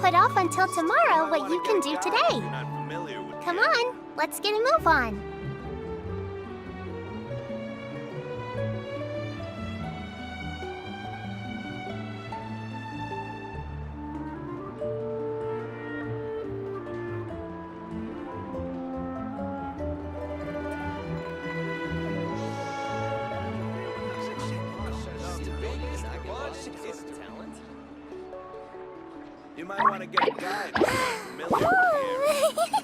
put off until tomorrow what you can do today. Come on, let's get a move on. You might want to get a guide if you're familiar with the area.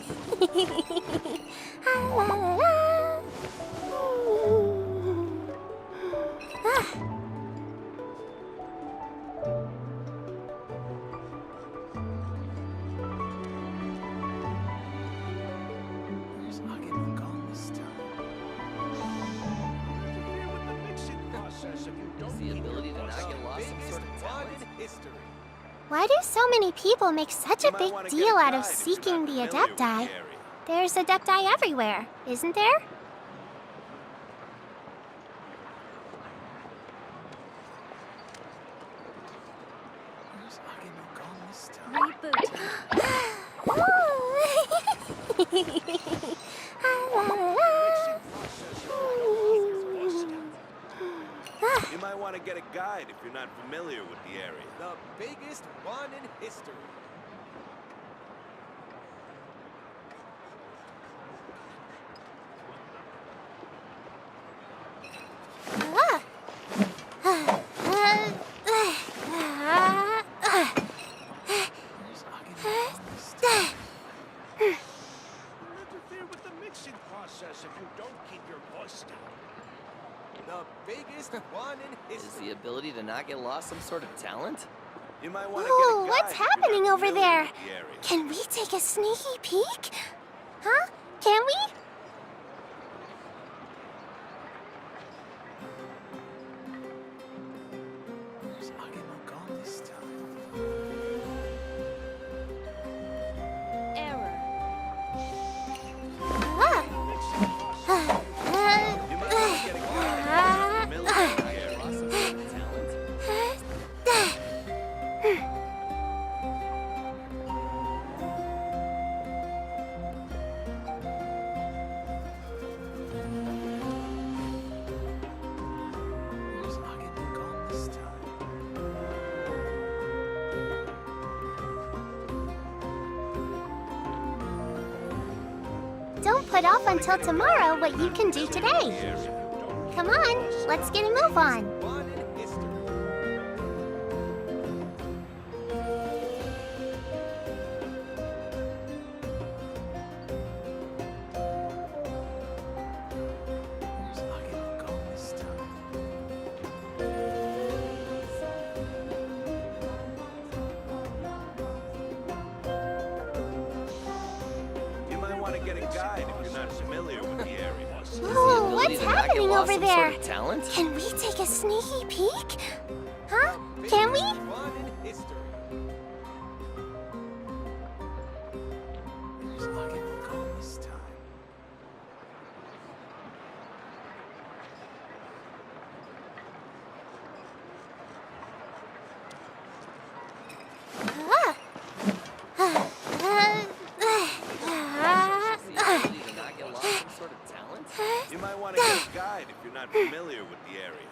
The ability to not get lost some sort of talent. Why do so many people make such a big deal out of seeking the Adepti? There's Adepti everywhere, isn't there? You might want to get a guide if you're not familiar with the area. The biggest one in history. Interfere with the mixing process if you don't keep your voice down. The biggest one in Is history. the ability to not get lost some sort of talent? You might want to Ooh, get a guide what's if you're happening not over familiar there? with the area. Can we take a sneaky peek? Huh? Can we? You might want to get a guide if you're familiar with the area. Lost some sort of talent? Don't put off until tomorrow what you can do today. Come on, let's get a move on. One in history. You might want to get a guide if you're not familiar with the area. Is the Ooh, ability what's to not get happening lost over some there? sort of talent? Can we take a sneaky peek? Huh? Can we? One in history. Is the ability to not get lost some sort of talent? You might want to get a guide if you're not familiar with the area.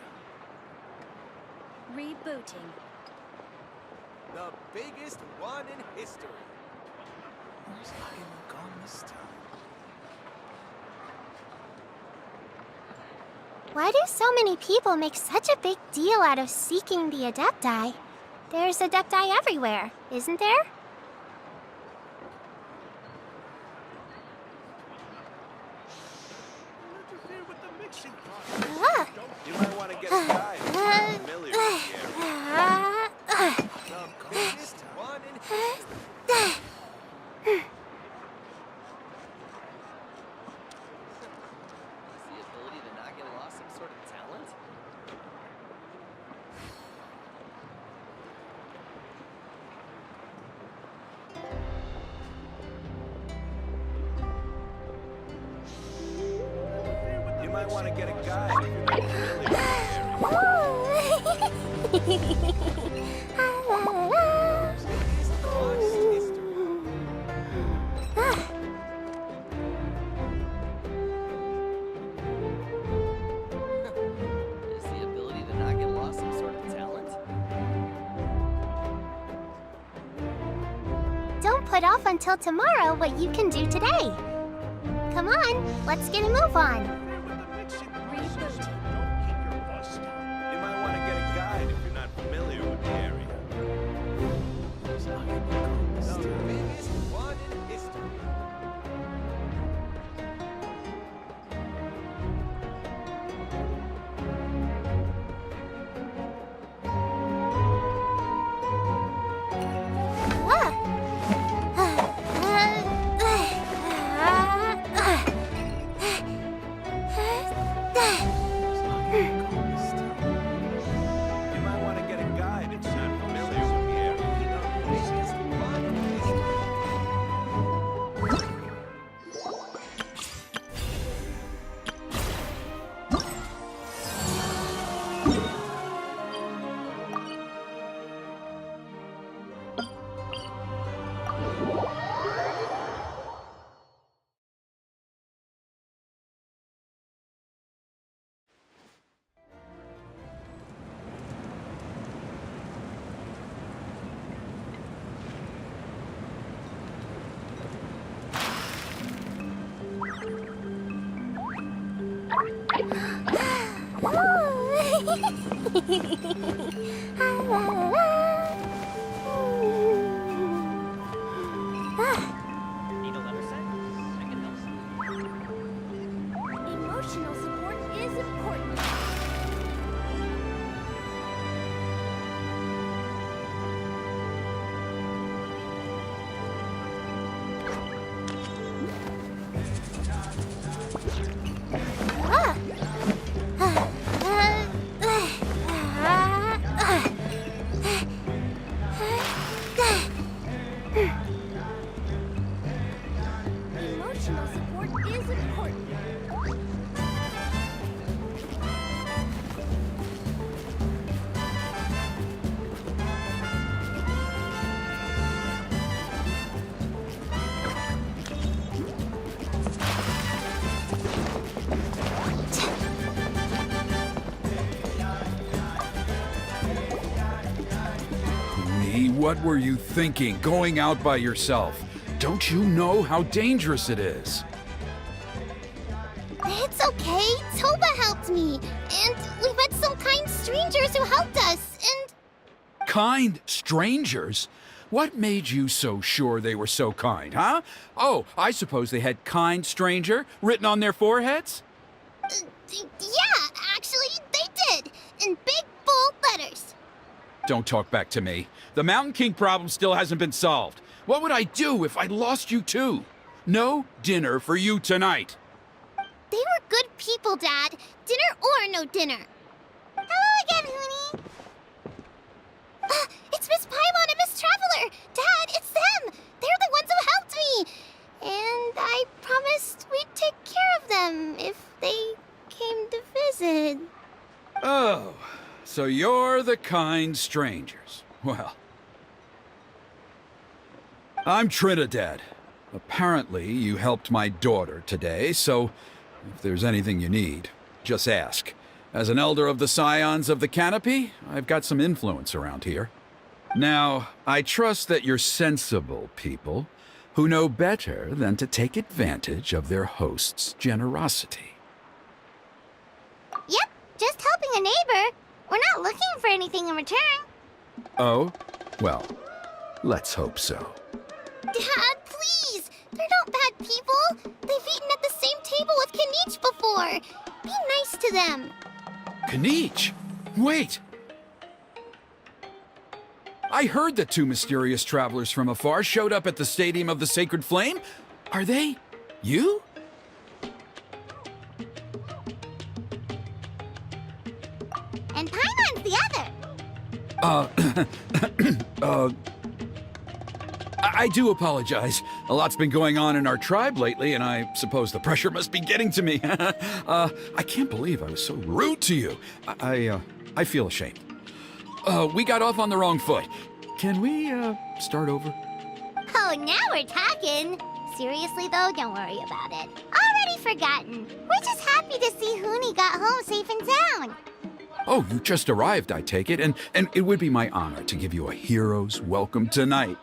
Rebooting. The biggest one in history. Why do so many people make such a big deal out of seeking the Adepti? There's Adepti everywhere, isn't there? Interfere with the mixing process. You might want to get a guide if you're not familiar with the area. The biggest one in history. Is the ability to not get lost some sort of talent? You might want to get a guide if you're not familiar with the area. Ooh. put off until tomorrow what you can do today. Come on, let's get a move on. Reboot. Don't keep your voice down. You might want to get a guide if you're not familiar with the area. The biggest one in history. You might want to get a guide if you're not familiar with the area. The biggest one in history. Need a letter set? I can help. Emotional support is important. Emotional support is important. What were you thinking, going out by yourself? Don't you know how dangerous it is? It's okay. Toba helped me. And we met some kind strangers who helped us. And Kind strangers? What made you so sure they were so kind, huh? Oh, I suppose they had kind stranger written on their foreheads? yeah, actually, they did. In big, bold letters. Don't talk back to me. The Mountain King problem still hasn't been solved. What would I do if I lost you too? No dinner for you tonight. They were good people, Dad. Dinner or no dinner. Hello again, Hoonie. It's Miss Paimon and Miss Traveler. Dad, it's them. They're the ones who helped me. And I promised we'd take care of them if they came to visit. Oh, so you're the kind strangers. Well, I'm Trinidad. Apparently, you helped my daughter today, so if there's anything you need, just ask. As an elder of the Scions of the Canopy, I've got some influence around here. Now, I trust that you're sensible people who know better than to take advantage of their host's generosity. Yep, just helping a neighbor. We're not looking for anything in return. Oh? Well, let's hope so. Dad, please! They're not bad people. They've eaten at the same table with Kanich before. Be nice to them. Kanich! Wait! I heard that two mysterious travelers from afar showed up at the Stadium of the Sacred Flame. Are they you? And Paimon's the other. I do apologize. A lot's been going on in our tribe lately, and I suppose the pressure must be getting to me. I can't believe I was so rude to you. I feel ashamed. We got off on the wrong foot. Can we, start over? Oh, now we're talking. Seriously, though, don't worry about it. Already forgotten. We're just happy to see Hoonie got home safe and sound. Oh, you just arrived, I take it, and it would be my honor to give you a hero's welcome tonight.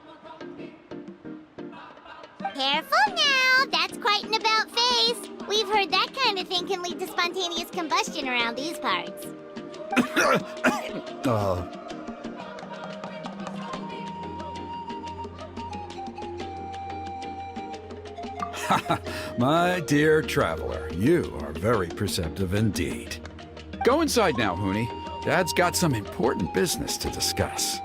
Careful now, that's quite an about-face. We've heard that kind of thing can lead to spontaneous combustion around these parts. My dear traveler, you are very perceptive indeed. Go inside now, Hoonie. Dad's got some important business to discuss.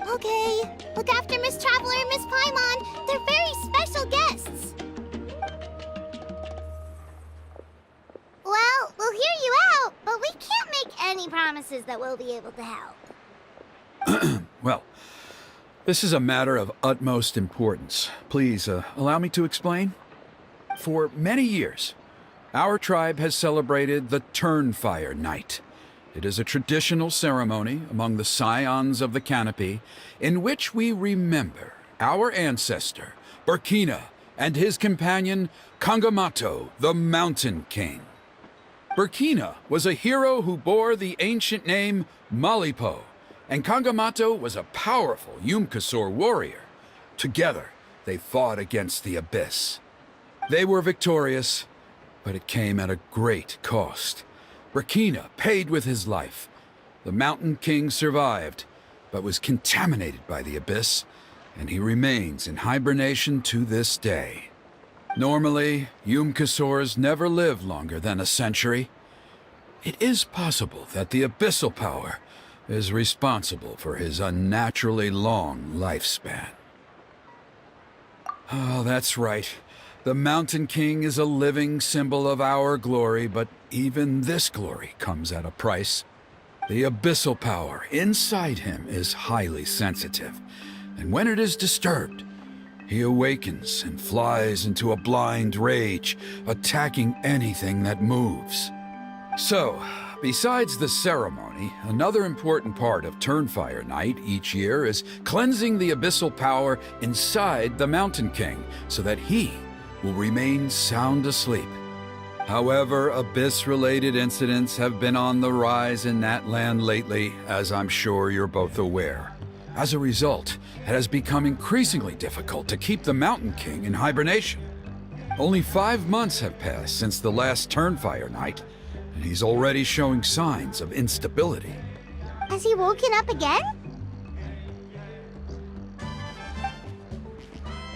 Okay. Look after Miss Traveler and Miss Paimon. They're very special guests. Well, we'll hear you out, but we can't make any promises that we'll be able to help. Well, this is a matter of utmost importance. Please, allow me to explain. For many years, our tribe has celebrated the Turnfire Night. It is a traditional ceremony among the scions of the canopy in which we remember our ancestor, Burkina, and his companion, Kangamato, the Mountain King. Burkina was a hero who bore the ancient name Malipo, and Kangamato was a powerful Yupanqui warrior. Together, they fought against the Abyss. They were victorious, but it came at a great cost. Burkina paid with his life. The Mountain King survived, but was contaminated by the Abyss, and he remains in hibernation to this day. Normally, Yupanqui never live longer than a century. It is possible that the Abyssal power is responsible for his unnaturally long lifespan. Oh, that's right. The Mountain King is a living symbol of our glory, but even this glory comes at a price. The abyssal power inside him is highly sensitive, and when it is disturbed, he awakens and flies into a blind rage, attacking anything that moves. So, besides the ceremony, another important part of Turnfire Night each year is cleansing the abyssal power inside the Mountain King so that he will remain sound asleep. However, Abyss-related incidents have been on the rise in NATLAN lately, as I'm sure you're both aware. As a result, it has become increasingly difficult to keep the Mountain King in hibernation. Only 5 months have passed since the last Turnfire Night, and he's already showing signs of instability. Has he woken up again?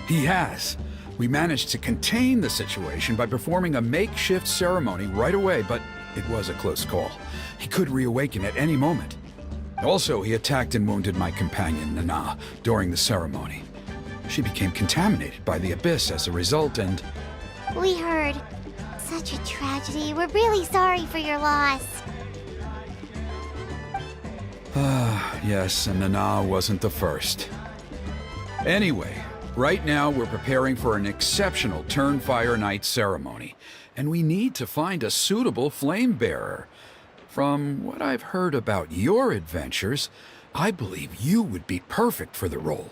He has. We managed to contain the situation by performing a makeshift ceremony right away, but it was a close call. He could reawaken at any moment. Also, he attacked and wounded my companion, Nana, during the ceremony. She became contaminated by the Abyss as a result, and... We heard. Such a tragedy. We're really sorry for your loss. Yes, and Nana wasn't the first. Anyway, right now we're preparing for an exceptional Turnfire Night ceremony, and we need to find a suitable flame bearer. From what I've heard about your adventures, I believe you would be perfect for the role.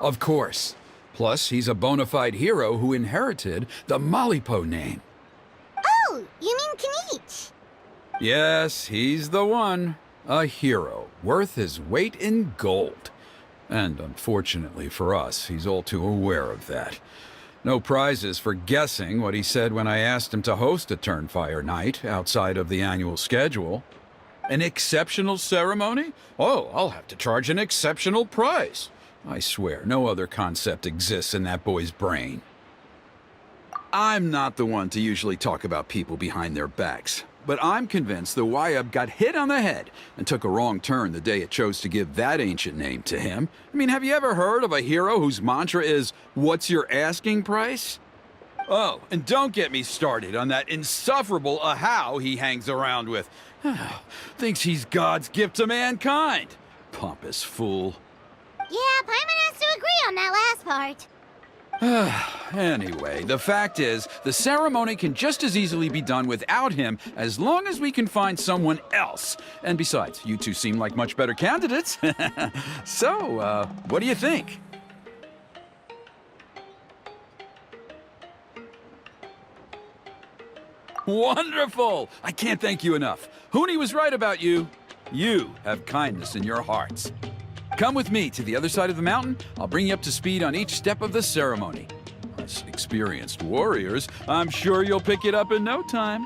Of course. Plus, he's a bona fide hero who inherited the Malipo name. Oh, you mean Kanich? Yes, he's the one. A hero, worth his weight in gold. And unfortunately for us, he's all too aware of that. No prizes for guessing what he said when I asked him to host a Turnfire Night outside of the annual schedule. An exceptional ceremony? Oh, I'll have to charge an exceptional price. I swear, no other concept exists in that boy's brain. I'm not the one to usually talk about people behind their backs, but I'm convinced the Wyab got hit on the head and took a wrong turn the day it chose to give that ancient name to him. I mean, have you ever heard of a hero whose mantra is, "What's your asking price?" Oh, and don't get me started on that insufferable Ahau he hangs around with. Thinks he's God's gift to mankind. Pompous fool. Yeah, Paimon has to agree on that last part. Anyway, the fact is, the ceremony can just as easily be done without him as long as we can find someone else. And besides, you two seem like much better candidates. So, what do you think? Wonderful! I can't thank you enough. Hoonie was right about you. You have kindness in your hearts. Come with me to the other side of the mountain. I'll bring you up to speed on each step of the ceremony. Us experienced warriors, I'm sure you'll pick it up in no time.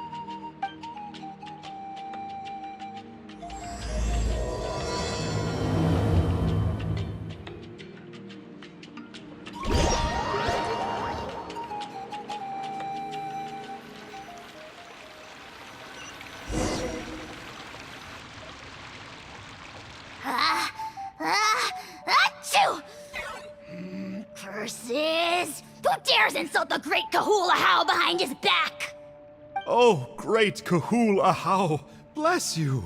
Achoo! Curses! Who dares insult the great Kahula How behind his back? Oh, great Kahul Ahau, bless you.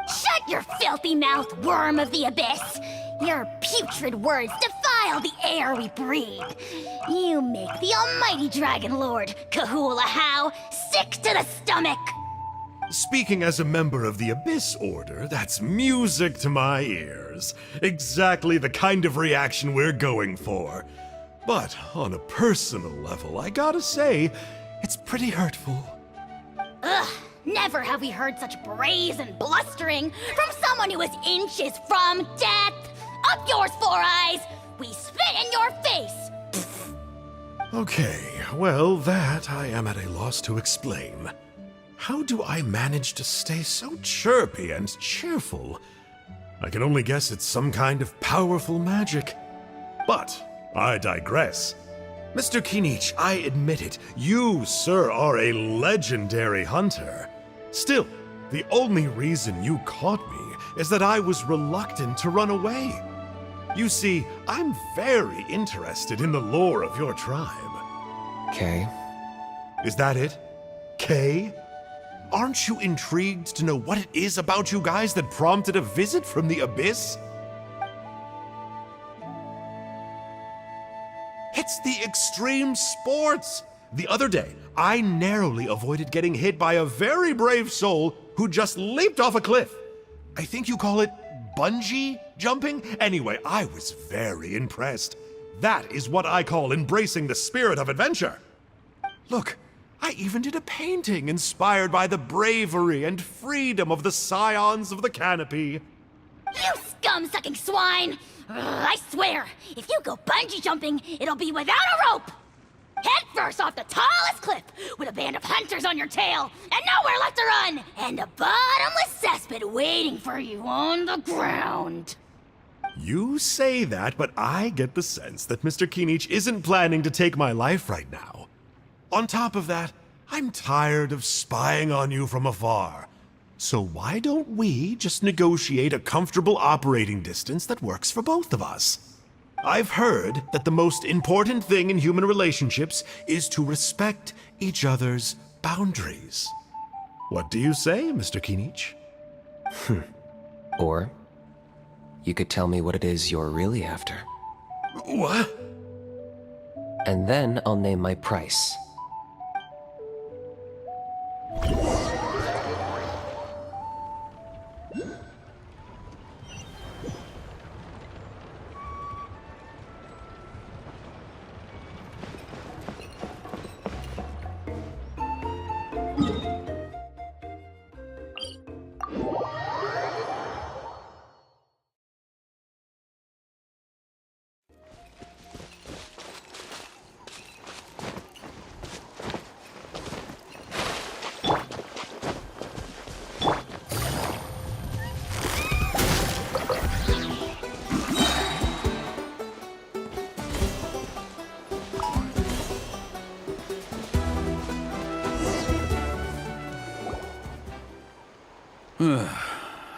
Shut your filthy mouth, worm of the abyss! Your putrid words defile the air we breathe. You make the almighty Dragon Lord, Kahula How, sick to the stomach! Speaking as a member of the Abyss Order, that's music to my ears. Exactly the kind of reaction we're going for. But on a personal level, I gotta say, it's pretty hurtful. Ugh, never have we heard such brazen blustering from someone who is inches from death! Up yours, Four Eyes! We spit in your face! Okay, well, that I am at a loss to explain. How do I manage to stay so chirpy and cheerful? I can only guess it's some kind of powerful magic. But I digress. Mr. Kinich, I admit it, you, sir, are a legendary hunter. Still, the only reason you caught me is that I was reluctant to run away. You see, I'm very interested in the lore of your tribe. Okay. Is that it? Kay? Aren't you intrigued to know what it is about you guys that prompted a visit from the Abyss? It's the extreme sports! The other day, I narrowly avoided getting hit by a very brave soul who just leaped off a cliff. I think you call it bungee jumping? Anyway, I was very impressed. That is what I call embracing the spirit of adventure. Look, I even did a painting inspired by the bravery and freedom of the scions of the canopy. You scum-sucking swine! Ugh, I swear, if you go bungee jumping, it'll be without a rope! Head first off the tallest cliff, with a band of hunters on your tail, and nowhere left to run, and a bottomless cesspit waiting for you on the ground. You say that, but I get the sense that Mr. Kinich isn't planning to take my life right now. On top of that, I'm tired of spying on you from afar. So why don't we just negotiate a comfortable operating distance that works for both of us? I've heard that the most important thing in human relationships is to respect each other's boundaries. What do you say, Mr. Kinich? Or you could tell me what it is you're really after. What? And then I'll name my price.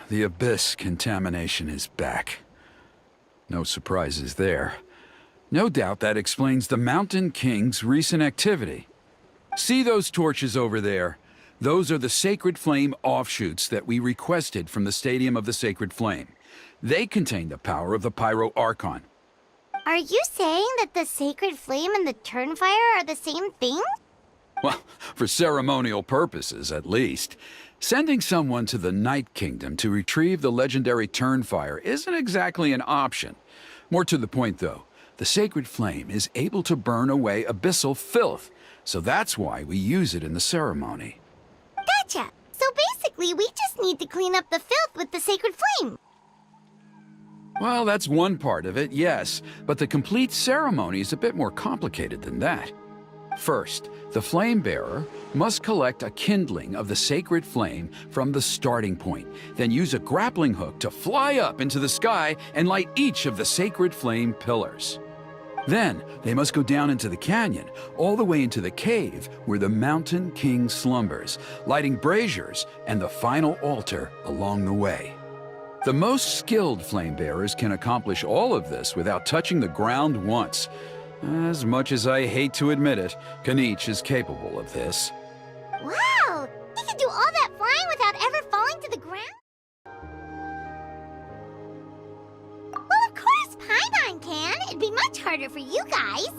The Abyss contamination is back. No surprises there. No doubt that explains the Mountain King's recent activity. See those torches over there? Those are the Sacred Flame offshoots that we requested from the Stadium of the Sacred Flame. They contain the power of the Pyro Archon. Are you saying that the Sacred Flame and the Turnfire are the same thing? Well, for ceremonial purposes, at least. Sending someone to the Night Kingdom to retrieve the legendary Turnfire isn't exactly an option. More to the point, though, the Sacred Flame is able to burn away abyssal filth, so that's why we use it in the ceremony. Gotcha! So basically, we just need to clean up the filth with the Sacred Flame. Well, that's one part of it, yes, but the complete ceremony is a bit more complicated than that. First, the flame bearer must collect a kindling of the sacred flame from the starting point, then use a grappling hook to fly up into the sky and light each of the sacred flame pillars. Then, they must go down into the canyon, all the way into the cave where the Mountain King slumbers, lighting braziers and the final altar along the way. The most skilled flame bearers can accomplish all of this without touching the ground once. As much as I hate to admit it, Kanich is capable of this. Wow! He can do all that flying without ever falling to the ground? Well, of course Paimon can. It'd be much harder for you guys.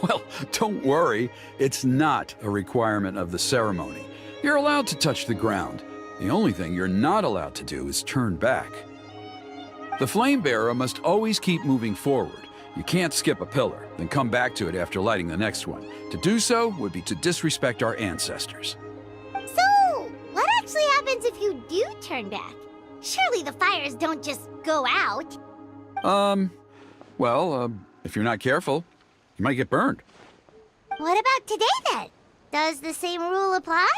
Well, don't worry. It's not a requirement of the ceremony. You're allowed to touch the ground. The only thing you're not allowed to do is turn back. The flame bearer must always keep moving forward. You can't skip a pillar, then come back to it after lighting the next one. To do so would be to disrespect our ancestors. So, what actually happens if you do turn back? Surely the fires don't just go out. If you're not careful, you might get burned. What about today then? Does the same rule apply?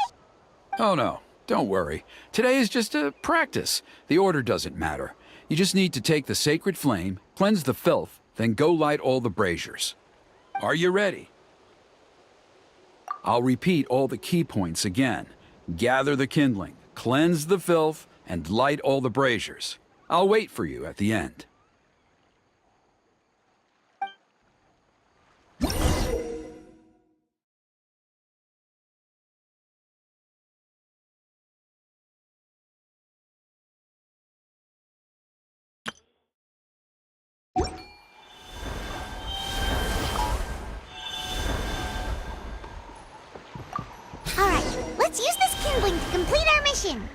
Oh no, don't worry. Today is just a practice. The order doesn't matter. You just need to take the sacred flame, cleanse the filth, then go light all the braziers. Are you ready? I'll repeat all the key points again. Gather the kindling, cleanse the filth, and light all the braziers. I'll wait for you at the end. Alright, let's use this kindling to complete our mission.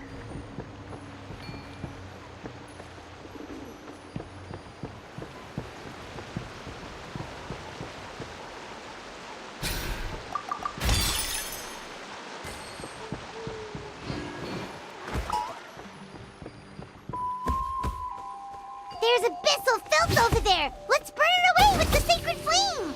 There's abyssal filth over there! Let's burn it away with the sacred flame!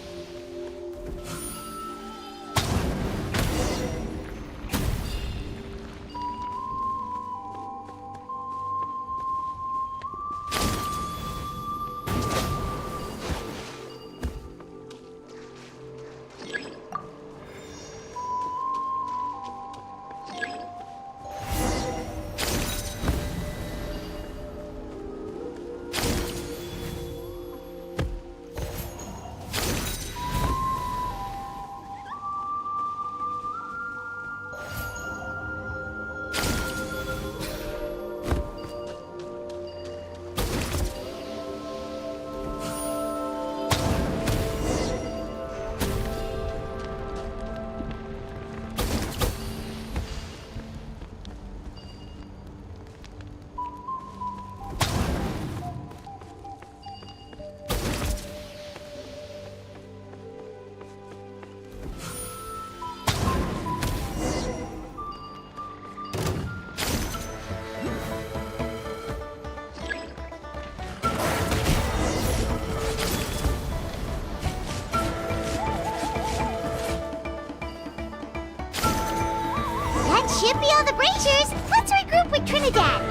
Should be all the braziers. Let's regroup with Trinidad.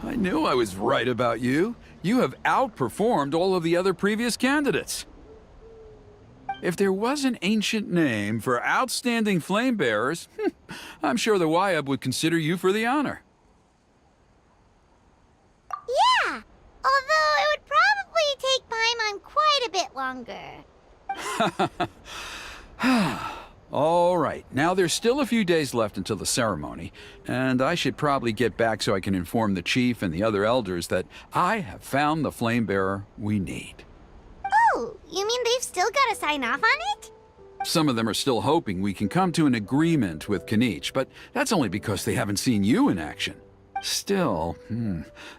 I knew I was right about you. You have outperformed all of the other previous candidates. If there was an ancient name for outstanding flame bearers, I'm sure the Wayab would consider you for the honor. Yeah, although it would probably take Paimon quite a bit longer. All right, now there's still a few days left until the ceremony, and I should probably get back so I can inform the chief and the other elders that I have found the flame bearer we need. Oh, you mean they've still got to sign off on it? Some of them are still hoping we can come to an agreement with Kanich, but that's only because they haven't seen you in action. Still,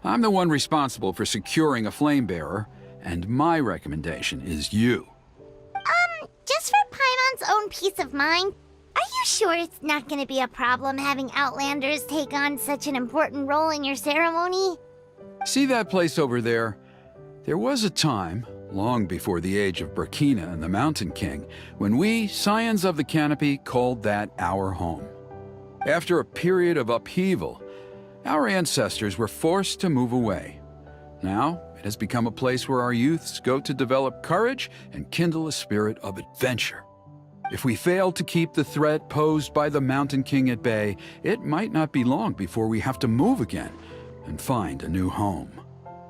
I'm the one responsible for securing a flame bearer, and my recommendation is you. Just for Paimon's own peace of mind, are you sure it's not gonna be a problem having Outlanders take on such an important role in your ceremony? See that place over there? There was a time, long before the age of Burkina and the Mountain King, when we, Scions of the Canopy, called that our home. After a period of upheaval, our ancestors were forced to move away. Now, it has become a place where our youths go to develop courage and kindle a spirit of adventure. If we fail to keep the threat posed by the Mountain King at bay, it might not be long before we have to move again and find a new home.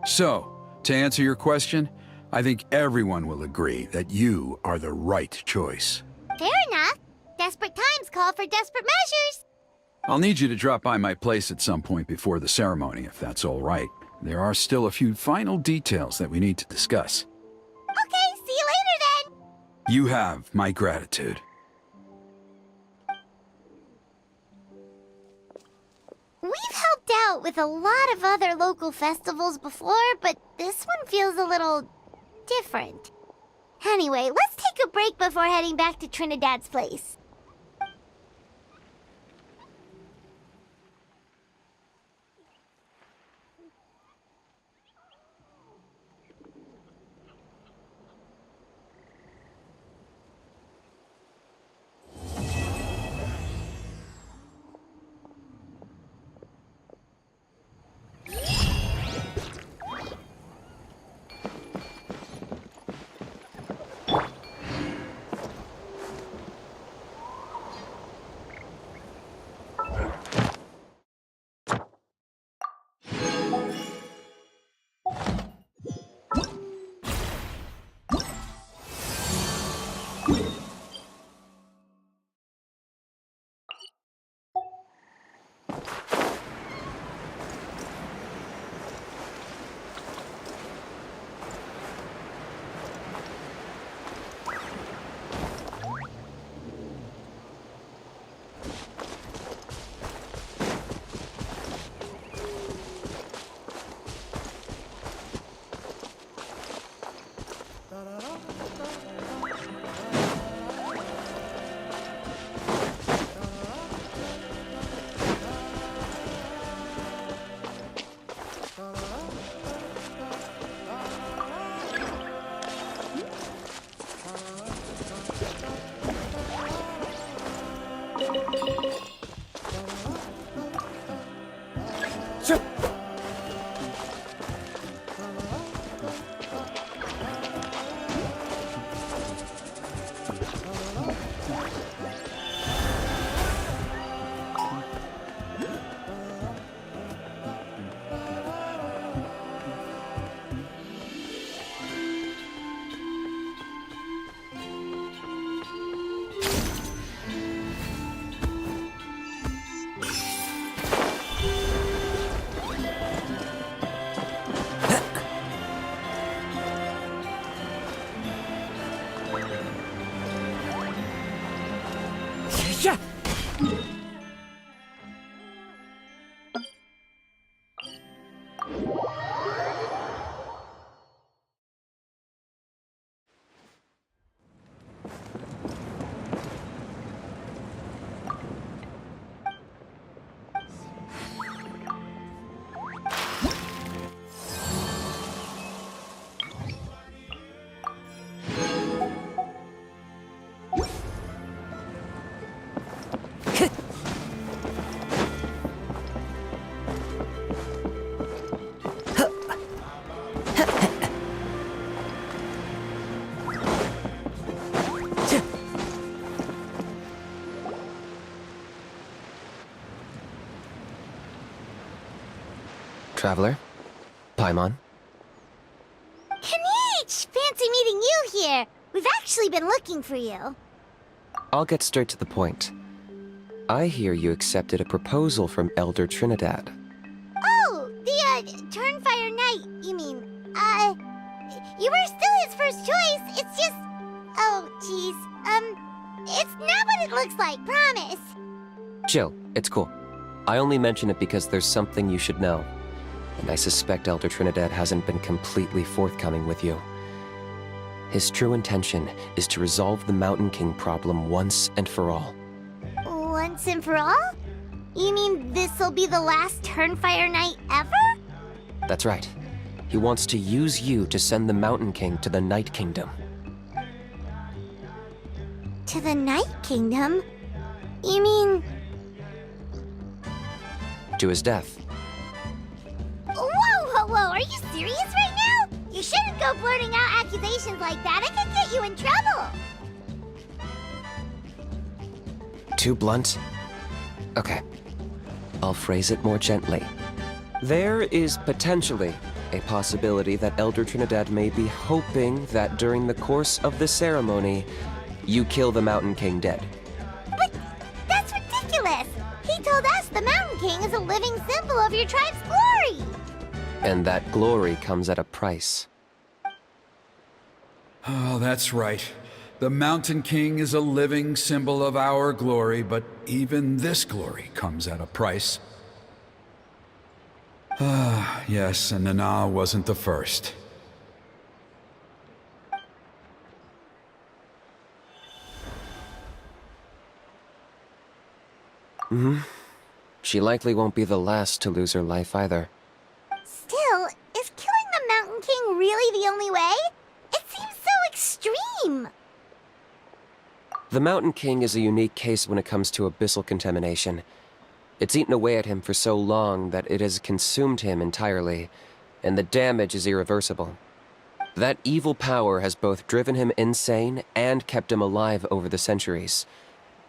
So, to answer your question, I think everyone will agree that you are the right choice. Fair enough. Desperate times call for desperate measures. I'll need you to drop by my place at some point before the ceremony, if that's all right. There are still a few final details that we need to discuss. Okay, see you later then. You have my gratitude. We've helped out with a lot of other local festivals before, but this one feels a little different. Anyway, let's take a break before heading back to Trinidad's place. Traveler? Paimon? Kanich! Fancy meeting you here. We've actually been looking for you. I'll get straight to the point. I hear you accepted a proposal from Elder Trinidad. Oh, the, Turnfire Knight, you mean. You were still his first choice. It's just... Oh, jeez. It's not what it looks like, promise. Chill, it's cool. I only mention it because there's something you should know. And I suspect Elder Trinidad hasn't been completely forthcoming with you. His true intention is to resolve the Mountain King problem once and for all. Once and for all? You mean this'll be the last Turnfire night ever? That's right. He wants to use you to send the Mountain King to the Night Kingdom. To the Night Kingdom? You mean... To his death. Whoa, whoa, whoa, are you serious right now? You shouldn't go blurting out accusations like that. It could get you in trouble. Too blunt? Okay. I'll phrase it more gently. There is potentially a possibility that Elder Trinidad may be hoping that during the course of the ceremony, you kill the Mountain King dead. But that's ridiculous. He told us the Mountain King is a living symbol of your tribe's glory. And that glory comes at a price. Oh, that's right. The Mountain King is a living symbol of our glory, but even this glory comes at a price. Ah, yes, and Nana wasn't the first. She likely won't be the last to lose her life either. Still, is killing the Mountain King really the only way? It seems so extreme. The Mountain King is a unique case when it comes to abyssal contamination. It's eaten away at him for so long that it has consumed him entirely, and the damage is irreversible. That evil power has both driven him insane and kept him alive over the centuries.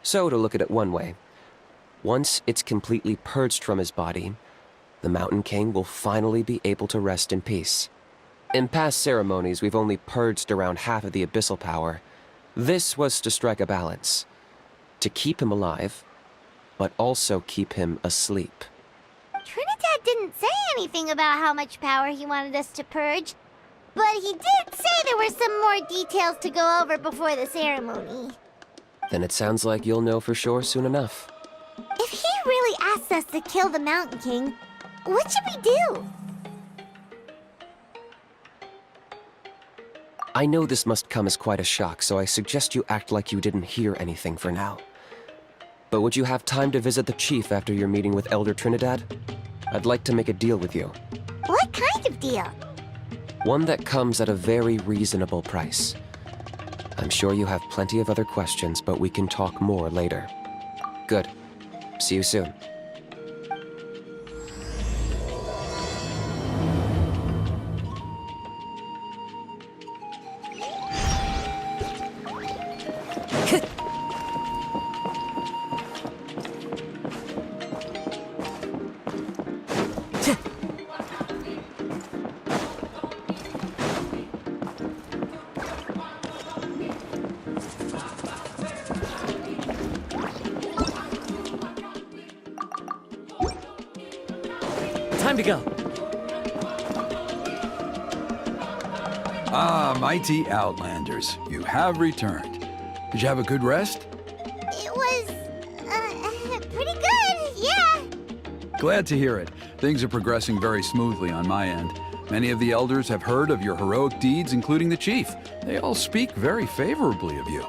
So, to look at it one way, once it's completely purged from his body, the Mountain King will finally be able to rest in peace. In past ceremonies, we've only purged around half of the abyssal power. This was to strike a balance, to keep him alive, but also keep him asleep. Trinidad didn't say anything about how much power he wanted us to purge, but he did say there were some more details to go over before the ceremony. Then it sounds like you'll know for sure soon enough. If he really asks us to kill the Mountain King, what should we do? I know this must come as quite a shock, so I suggest you act like you didn't hear anything for now. But would you have time to visit the chief after your meeting with Elder Trinidad? I'd like to make a deal with you. What kind of deal? One that comes at a very reasonable price. I'm sure you have plenty of other questions, but we can talk more later. Good. See you soon. Time to go. Ah, mighty Outlanders, you have returned. Did you have a good rest? It was, pretty good, yeah. Glad to hear it. Things are progressing very smoothly on my end. Many of the elders have heard of your heroic deeds, including the chief. They all speak very favorably of you.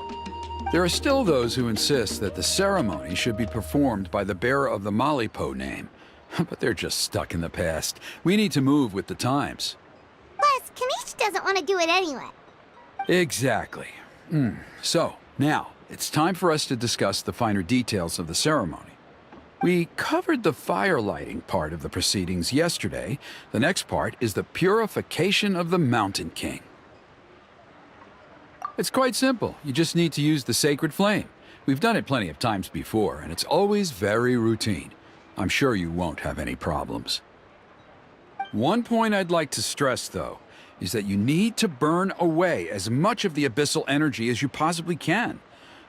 There are still those who insist that the ceremony should be performed by the bearer of the Malipo name. But they're just stuck in the past. We need to move with the times. Plus, Kanish doesn't want to do it anyway. Exactly. So, now, it's time for us to discuss the finer details of the ceremony. We covered the fire lighting part of the proceedings yesterday. The next part is the purification of the Mountain King. It's quite simple. You just need to use the sacred flame. We've done it plenty of times before, and it's always very routine. I'm sure you won't have any problems. One point I'd like to stress, though, is that you need to burn away as much of the abyssal energy as you possibly can.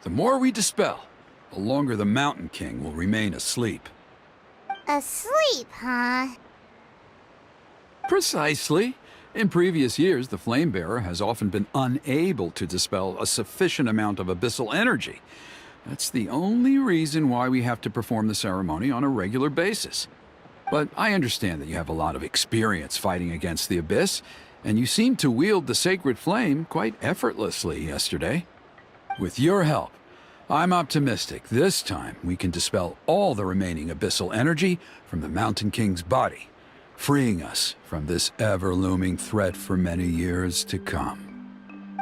The more we dispel, the longer the Mountain King will remain asleep. Asleep, huh? Precisely. In previous years, the Flame Bearer has often been unable to dispel a sufficient amount of abyssal energy. That's the only reason why we have to perform the ceremony on a regular basis. But I understand that you have a lot of experience fighting against the Abyss, and you seemed to wield the sacred flame quite effortlessly yesterday. With your help, I'm optimistic this time we can dispel all the remaining abyssal energy from the Mountain King's body, freeing us from this ever-looming threat for many years to come.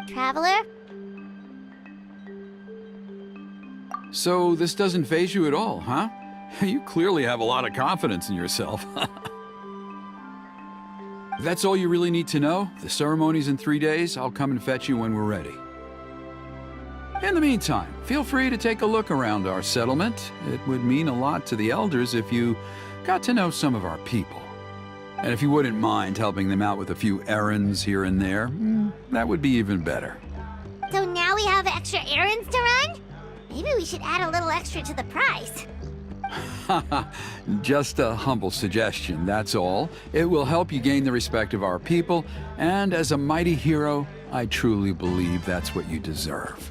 Traveler? So this doesn't faze you at all, huh? You clearly have a lot of confidence in yourself. That's all you really need to know. The ceremony's in 3 days. I'll come and fetch you when we're ready. In the meantime, feel free to take a look around our settlement. It would mean a lot to the elders if you got to know some of our people. And if you wouldn't mind helping them out with a few errands here and there, that would be even better. So now we have extra errands to run? Maybe we should add a little extra to the price. Just a humble suggestion, that's all. It will help you gain the respect of our people, and as a mighty hero, I truly believe that's what you deserve.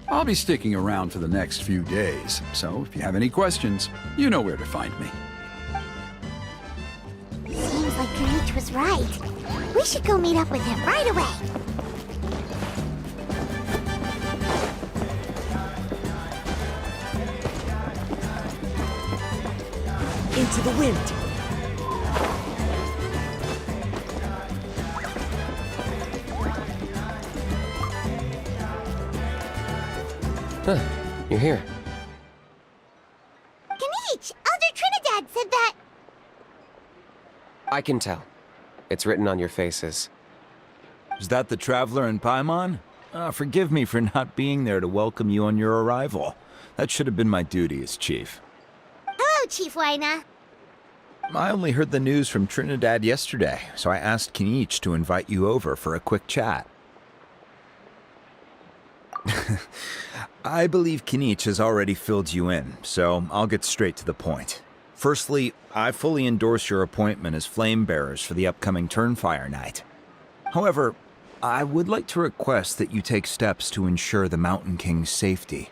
I'll be sticking around for the next few days, so if you have any questions, you know where to find me. Seems like Greenwich was right. We should go meet up with him right away. Into the wind. Huh, you're here. Ganich, Elder Trinidad said that... I can tell. It's written on your faces. Is that the Traveler in Paimon? Forgive me for not being there to welcome you on your arrival. That should have been my duty as chief. Hello, Chief Waina. I only heard the news from Trinidad yesterday, so I asked Kinich to invite you over for a quick chat. I believe Kinich has already filled you in, so I'll get straight to the point. Firstly, I fully endorse your appointment as flame bearers for the upcoming Turnfire night. However, I would like to request that you take steps to ensure the Mountain King's safety.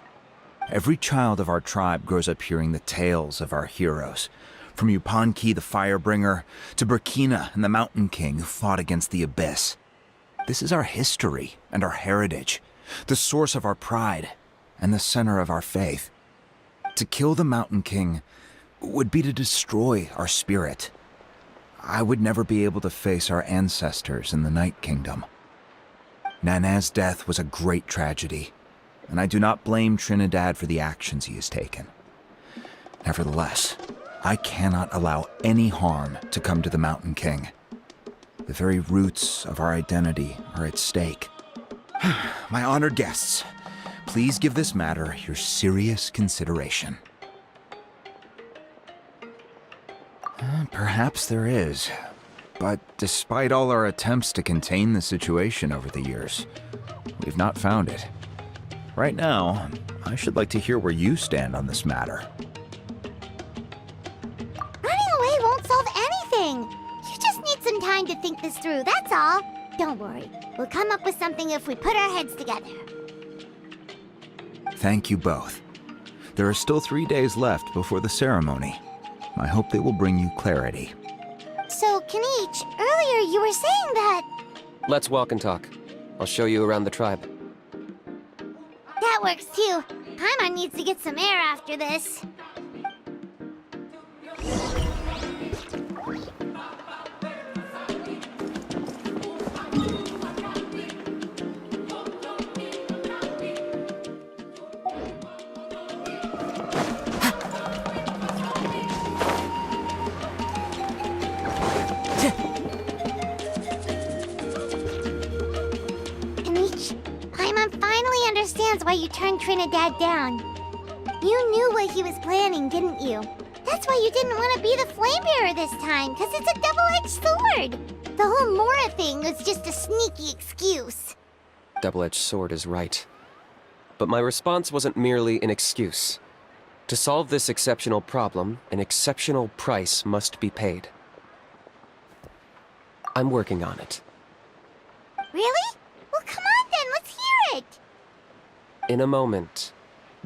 Every child of our tribe grows up hearing the tales of our heroes, from Yupanqui the Firebringer to Burkina and the Mountain King who fought against the Abyss. This is our history and our heritage, the source of our pride and the center of our faith. To kill the Mountain King would be to destroy our spirit. I would never be able to face our ancestors in the Night Kingdom. Nana's death was a great tragedy, and I do not blame Trinidad for the actions he has taken. Nevertheless, I cannot allow any harm to come to the Mountain King. The very roots of our identity are at stake. My honored guests, please give this matter your serious consideration. Perhaps there is, but despite all our attempts to contain the situation over the years, we've not found it. Right now, I should like to hear where you stand on this matter. Running away won't solve anything. You just need some time to think this through, that's all. Don't worry. We'll come up with something if we put our heads together. Thank you both. There are still 3 days left before the ceremony. I hope they will bring you clarity. So, Kinich, earlier you were saying that... Let's walk and talk. I'll show you around the tribe. That works too. Paimon needs to get some air after this. Understands why you turned Trinidad down. You knew what he was planning, didn't you? That's why you didn't want to be the flame bearer this time, because it's a double-edged sword. The whole Mora thing was just a sneaky excuse. Double-edged sword is right. But my response wasn't merely an excuse. To solve this exceptional problem, an exceptional price must be paid. I'm working on it. Really? Well, come on then, let's hear it! In a moment.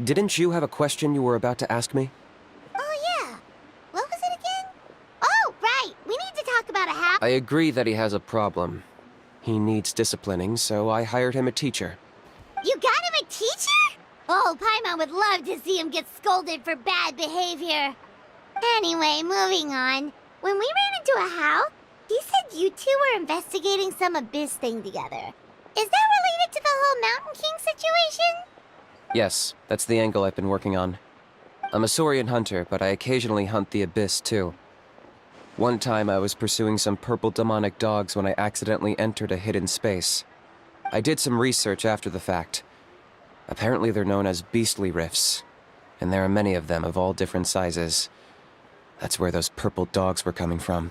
Didn't you have a question you were about to ask me? Oh, yeah. What was it again? Oh, right. We need to talk about how... I agree that he has a problem. He needs disciplining, so I hired him a teacher. You got him a teacher? Oh, Paimon would love to see him get scolded for bad behavior. Anyway, moving on. When we ran into a house, he said you two were investigating some abyss thing together. Is that related to the whole Mountain King situation? Yes, that's the angle I've been working on. I'm a Saurian hunter, but I occasionally hunt the abyss too. One time I was pursuing some purple demonic dogs when I accidentally entered a hidden space. I did some research after the fact. Apparently they're known as beastly rifts, and there are many of them of all different sizes. That's where those purple dogs were coming from.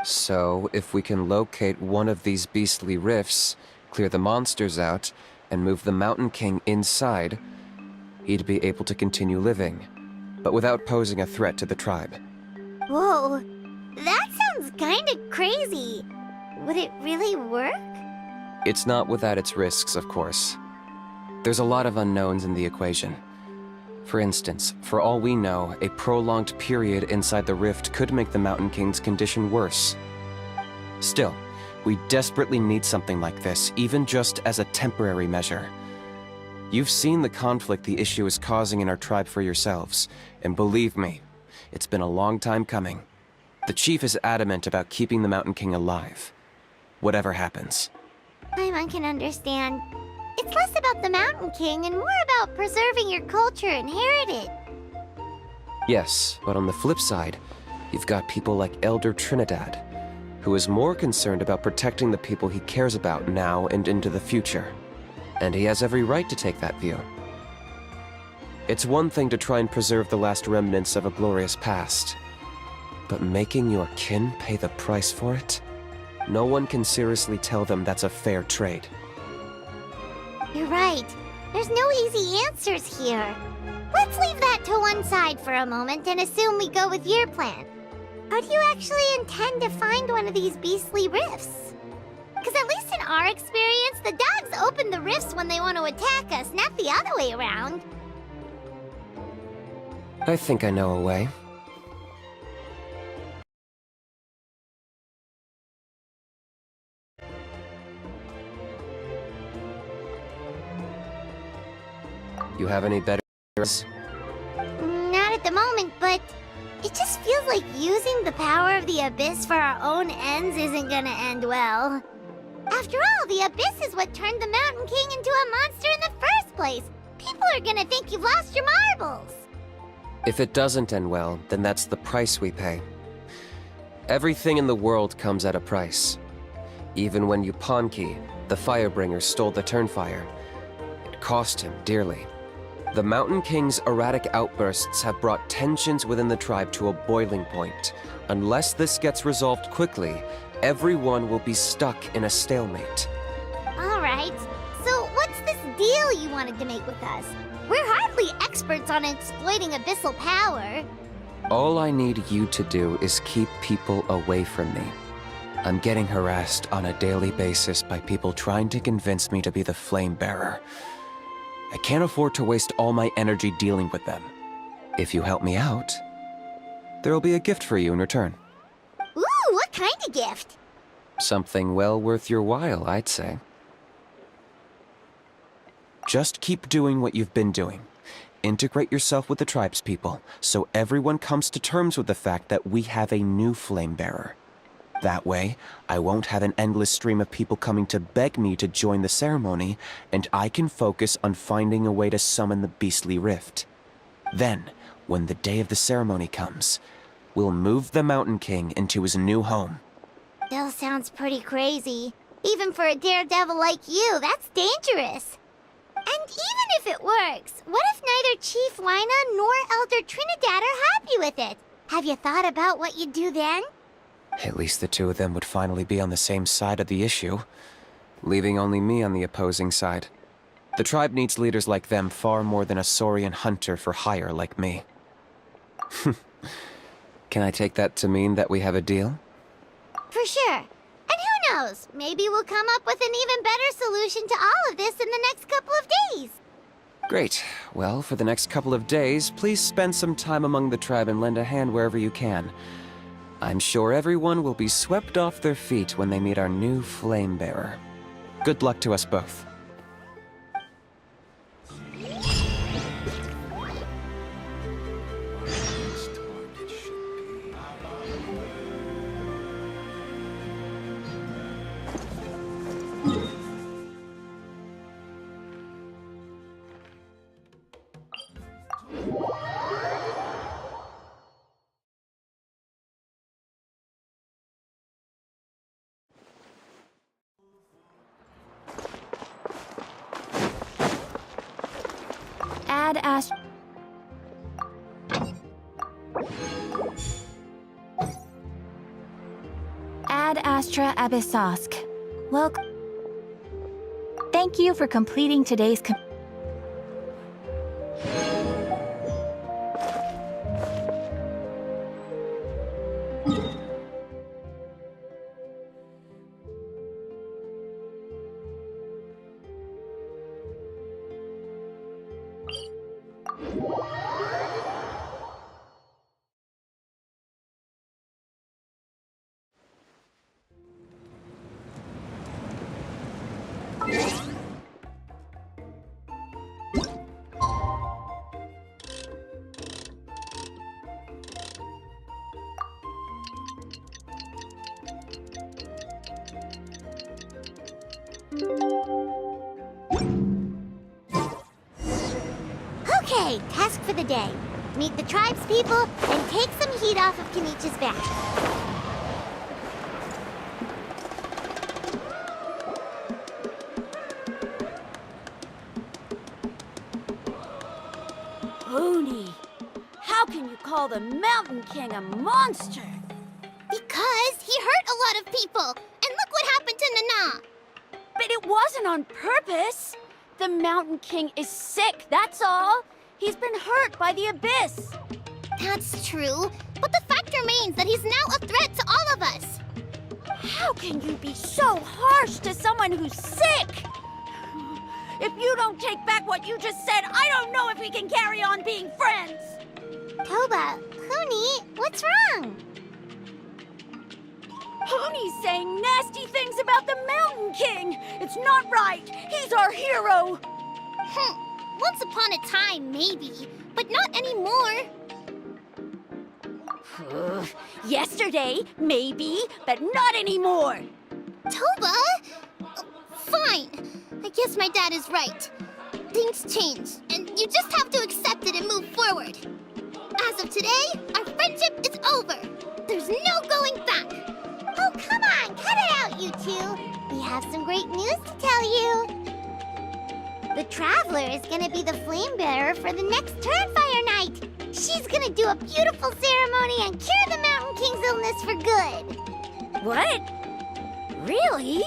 So, if we can locate one of these beastly rifts, clear the monsters out, and move the Mountain King inside, he'd be able to continue living, but without posing a threat to the tribe. Whoa, that sounds kinda crazy. Would it really work? It's not without its risks, of course. There's a lot of unknowns in the equation. For instance, for all we know, a prolonged period inside the rift could make the Mountain King's condition worse. Still, we desperately need something like this, even just as a temporary measure. You've seen the conflict the issue is causing in our tribe for yourselves, and believe me, it's been a long time coming. The chief is adamant about keeping the Mountain King alive, whatever happens. Paimon can understand. It's less about the Mountain King and more about preserving your culture and heritage. Yes, but on the flip side, you've got people like Elder Trinidad, who is more concerned about protecting the people he cares about now and into the future. And he has every right to take that view. It's one thing to try and preserve the last remnants of a glorious past, but making your kin pay the price for it? No one can seriously tell them that's a fair trade. You're right. There's no easy answers here. Let's leave that to one side for a moment and assume we go with your plan. How do you actually intend to find one of these beastly rifts? Because at least in our experience, the dogs open the rifts when they want to attack us, not the other way around. I think I know a way. You have any better ideas? Not at the moment, but it just feels like using the power of the Abyss for our own ends isn't gonna end well. After all, the Abyss is what turned the Mountain King into a monster in the first place. People are gonna think you've lost your marbles. If it doesn't end well, then that's the price we pay. Everything in the world comes at a price. Even when Yupanqui, the Firebringer, stole the Turnfire, it cost him dearly. The Mountain King's erratic outbursts have brought tensions within the tribe to a boiling point. Unless this gets resolved quickly, everyone will be stuck in a stalemate. Alright, so what's this deal you wanted to make with us? We're hardly experts on exploiting abyssal power. All I need you to do is keep people away from me. I'm getting harassed on a daily basis by people trying to convince me to be the Flame Bearer. I can't afford to waste all my energy dealing with them. If you help me out, there'll be a gift for you in return. Ooh, what kind of gift? Something well worth your while, I'd say. Just keep doing what you've been doing. Integrate yourself with the tribespeople, so everyone comes to terms with the fact that we have a new Flame Bearer. That way, I won't have an endless stream of people coming to beg me to join the ceremony, and I can focus on finding a way to summon the beastly rift. Then, when the day of the ceremony comes, we'll move the Mountain King into his new home. Still sounds pretty crazy. Even for a daredevil like you, that's dangerous. And even if it works, what if neither Chief Lina nor Elder Trinidad are happy with it? Have you thought about what you'd do then? At least the two of them would finally be on the same side of the issue, leaving only me on the opposing side. The tribe needs leaders like them far more than a Saurian hunter for hire like me. Can I take that to mean that we have a deal? For sure. And who knows? Maybe we'll come up with an even better solution to all of this in the next couple of days. Great. Well, for the next couple of days, please spend some time among the tribe and lend a hand wherever you can. I'm sure everyone will be swept off their feet when they meet our new flame bearer. Good luck to us both. Ad Astra Abyssosk. Welcome. Thank you for completing today's Okay, task for the day. Meet the tribespeople and take some heat off of Kenichi's back. Hoonie, how can you call the Mountain King a monster? Because he hurt a lot of people. And look what happened to Nana. But it wasn't on purpose. The Mountain King is sick, that's all. He's been hurt by the Abyss. That's true. But the fact remains that he's now a threat to all of us. How can you be so harsh to someone who's sick? If you don't take back what you just said, I don't know if we can carry on being friends. Toba, Huni, what's wrong? Hooney's saying nasty things about the Mountain King. It's not right. He's our hero. Once upon a time, maybe, but not anymore. Yesterday, maybe, but not anymore. Toba? Fine. I guess my dad is right. Things change, and you just have to accept it and move forward. As of today, our friendship is over. There's no going back. Oh, come on, cut it out, you two. We have some great news to tell you. The Traveler is gonna be the flame bearer for the next Turnfire night. She's gonna do a beautiful ceremony and cure the Mountain King's illness for good. What? Really?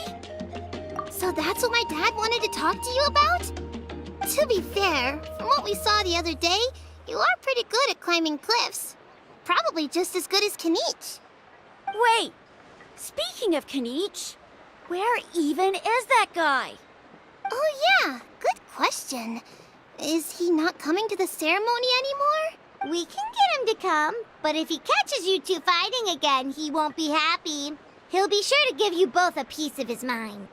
So that's what my dad wanted to talk to you about? To be fair, from what we saw the other day, you are pretty good at climbing cliffs. Probably just as good as Kanich. Wait, speaking of Kanich, where even is that guy? Oh yeah, good question. Is he not coming to the ceremony anymore? We can get him to come, but if he catches you two fighting again, he won't be happy. He'll be sure to give you both a piece of his mind.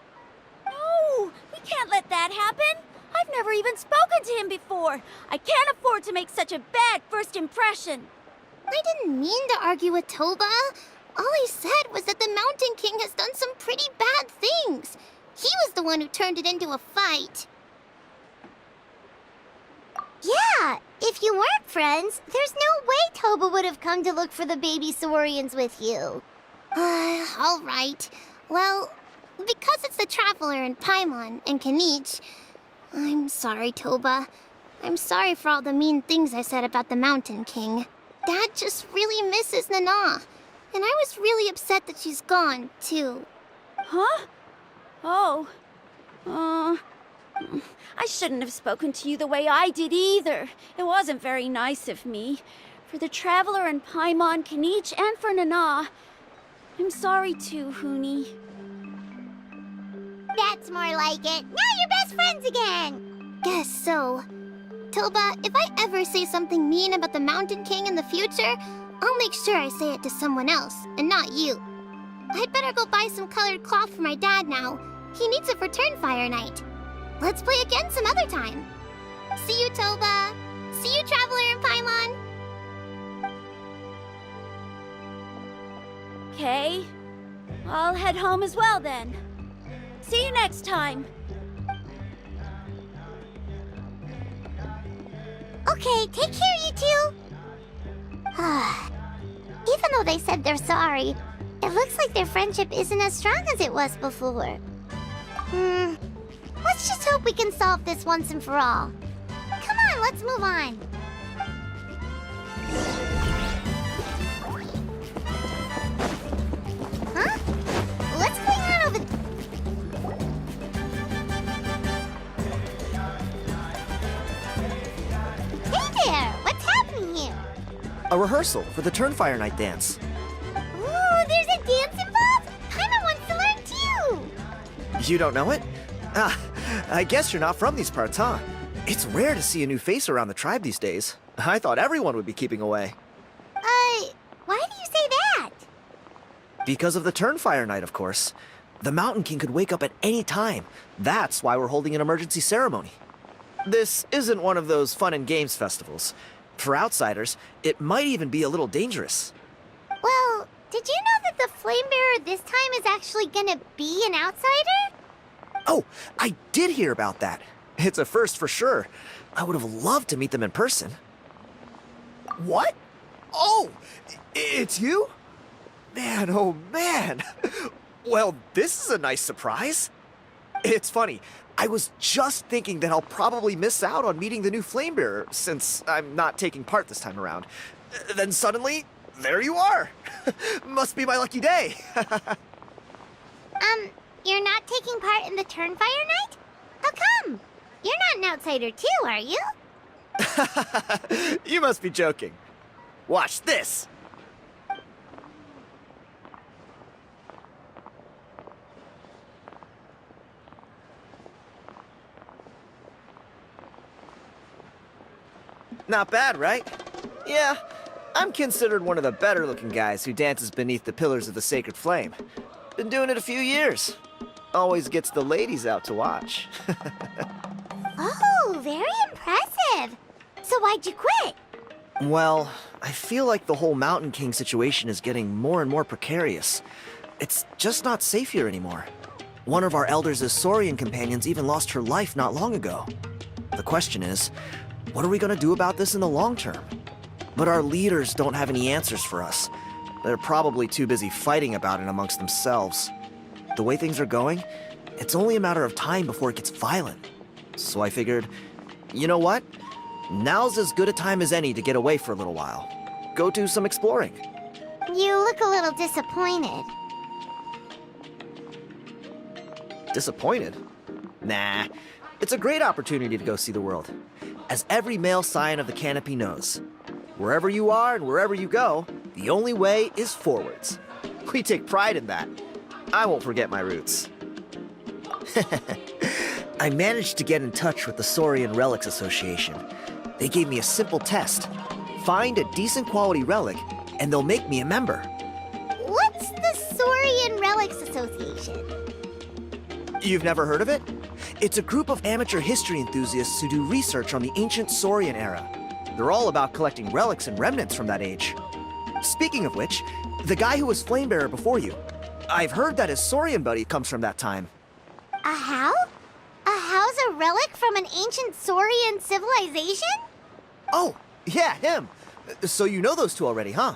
No, we can't let that happen. I've never even spoken to him before. I can't afford to make such a bad first impression. I didn't mean to argue with Toba. All I said was that the Mountain King has done some pretty bad things. He was the one who turned it into a fight. Yeah, if you weren't friends, there's no way Toba would have come to look for the baby Saurians with you. All right. Well, because it's the Traveler and Paimon and Kanich, I'm sorry, Toba. I'm sorry for all the mean things I said about the Mountain King. Dad just really misses Nana. And I was really upset that she's gone, too. Huh? Oh. I shouldn't have spoken to you the way I did either. It wasn't very nice of me. For the Traveler and Paimon, Kanich, and for Nana. I'm sorry too, Huni. That's more like it. Now you're best friends again. Guess so. Toba, if I ever say something mean about the Mountain King in the future, I'll make sure I say it to someone else, and not you. I'd better go buy some colored cloth for my dad now. He needs it for Turnfire night. Let's play again some other time. See you, Toba. See you, Traveler and Paimon. Okay. I'll head home as well then. See you next time. Okay, take care, you two. Even though they said they're sorry, it looks like their friendship isn't as strong as it was before. Let's just hope we can solve this once and for all. Come on, let's move on. Huh? What's going on over Hey there! What's happening here? A rehearsal for the Turnfire Night dance. Ooh, there's a dance involved? Paimon wants to learn too! You don't know it? I guess you're not from these parts, huh? It's rare to see a new face around the tribe these days. I thought everyone would be keeping away. Why do you say that? Because of the Turnfire Night, of course. The Mountain King could wake up at any time. That's why we're holding an emergency ceremony. This isn't one of those fun and games festivals. For outsiders, it might even be a little dangerous. Well, did you know that the Flame Bearer this time is actually gonna be an outsider? Oh, I did hear about that. It's a first for sure. I would have loved to meet them in person. What? Oh, it's you? Man, oh man. Well, this is a nice surprise. It's funny. I was just thinking that I'll probably miss out on meeting the new Flame Bearer since I'm not taking part this time around. Then suddenly, there you are. Must be my lucky day. You're not taking part in the Turnfire Night? How come? You're not an outsider too, are you? You must be joking. Watch this. Not bad, right? Yeah, I'm considered one of the better looking guys who dances beneath the pillars of the sacred flame. Been doing it a few years. Always gets the ladies out to watch. Oh, very impressive. So why'd you quit? Well, I feel like the whole Mountain King situation is getting more and more precarious. It's just not safe here anymore. One of our elders' Saurian companions even lost her life not long ago. The question is, what are we gonna do about this in the long term? But our leaders don't have any answers for us. They're probably too busy fighting about it amongst themselves. The way things are going, it's only a matter of time before it gets violent. So I figured, you know what? Now's as good a time as any to get away for a little while. Go do some exploring. You look a little disappointed. Disappointed? Nah. It's a great opportunity to go see the world. As every male scion of the canopy knows, wherever you are and wherever you go, the only way is forwards. We take pride in that. I won't forget my roots. I managed to get in touch with the Saurian Relics Association. They gave me a simple test. Find a decent quality relic, and they'll make me a member. What's the Saurian Relics Association? You've never heard of it? It's a group of amateur history enthusiasts who do research on the ancient Saurian era. They're all about collecting relics and remnants from that age. Speaking of which, the guy who was Flamebearer before you, I've heard that his Saurian buddy comes from that time. A how? A how's a relic from an ancient Saurian civilization? Oh, yeah, him. So you know those two already, huh?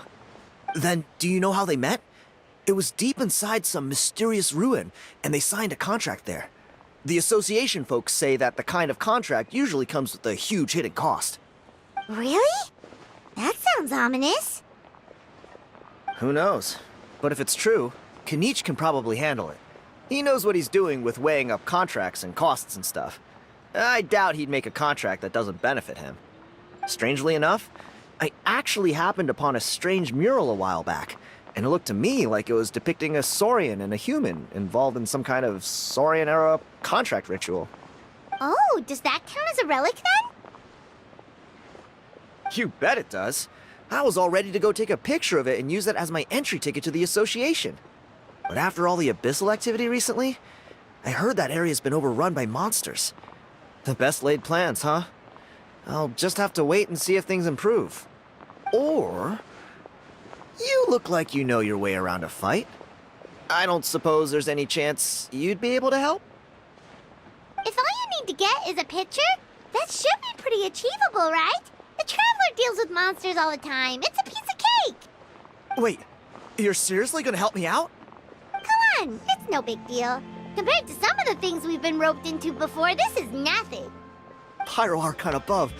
Then, do you know how they met? It was deep inside some mysterious ruin, and they signed a contract there. The association folks say that the kind of contract usually comes with a huge hidden cost. Really? That sounds ominous. Who knows? But if it's true, Kinich can probably handle it. He knows what he's doing with weighing up contracts and costs and stuff. I doubt he'd make a contract that doesn't benefit him. Strangely enough, I actually happened upon a strange mural a while back, and it looked to me like it was depicting a Saurian and a human involved in some kind of Saurian-era contract ritual. Oh, does that count as a relic then? You bet it does. I was all ready to go take a picture of it and use that as my entry ticket to the association. But after all the abyssal activity recently, I heard that area's been overrun by monsters. The best laid plans, huh? I'll just have to wait and see if things improve. Or... you look like you know your way around a fight. I don't suppose there's any chance you'd be able to help? If all you need to get is a picture, that should be pretty achievable, right? The Traveler deals with monsters all the time. It's a piece of cake. Wait, you're seriously gonna help me out? Come on, it's no big deal. Compared to some of the things we've been roped into before, this is nothing. Pyro Archon above,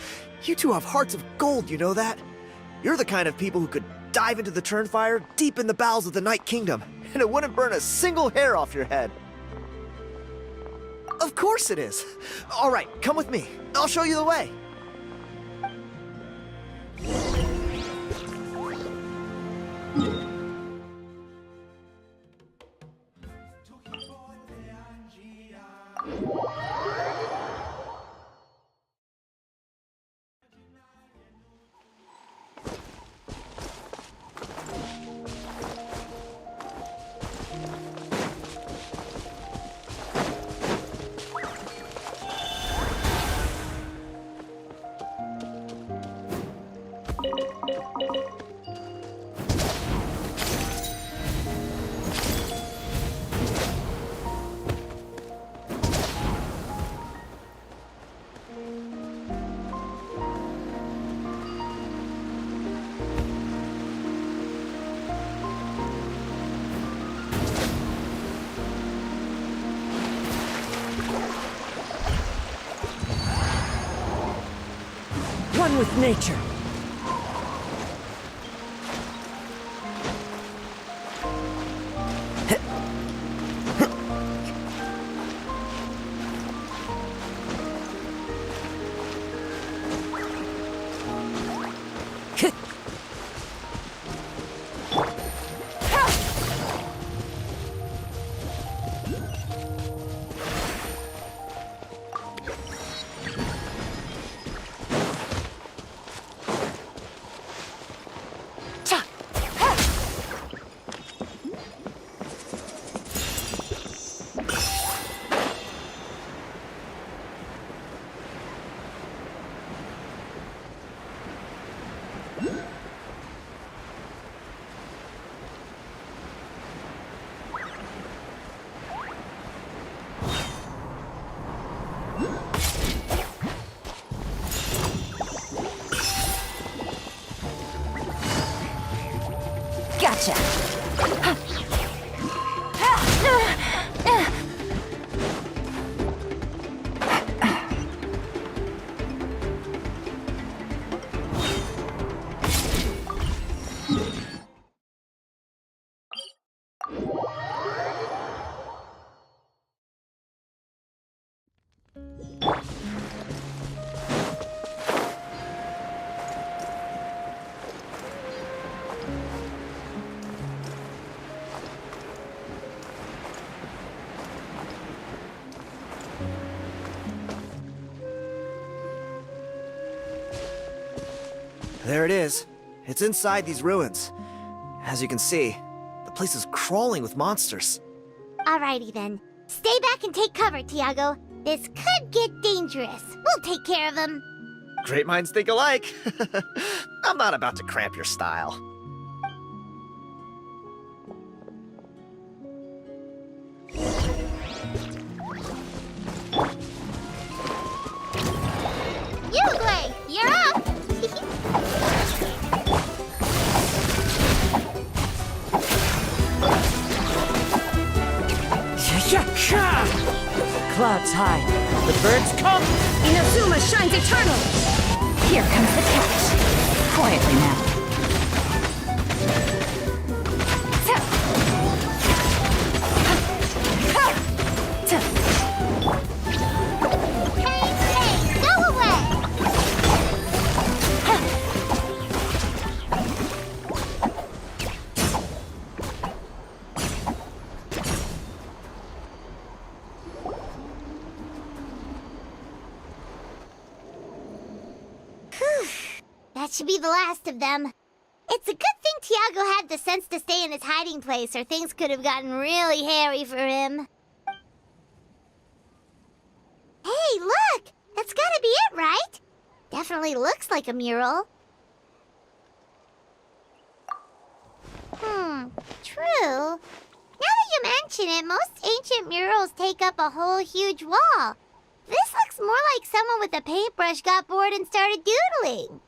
you two have hearts of gold, you know that? You're the kind of people who could dive into the Turnfire deep in the bowels of the Night Kingdom, and it wouldn't burn a single hair off your head. Of course it is. All right, come with me. I'll show you the way. One with nature. Gotcha. There it is. It's inside these ruins. As you can see, the place is crawling with monsters. Alrighty then. Stay back and take cover, Tiago. This could get dangerous. We'll take care of them. Great minds think alike. I'm not about to cramp your style. Uruguay, you're up! Clouds high. The birds come. Inazuma shines eternal! Here comes the catch. Quietly now. Hey, go away! That should be the last of them. It's a good thing Tiago had the sense to stay in his hiding place, or things could have gotten really hairy for him. Hey, look! That's gotta be it, right? Definitely looks like a mural. True. Now that you mention it, most ancient murals take up a whole huge wall. This looks more like someone with a paintbrush got bored and started doodling.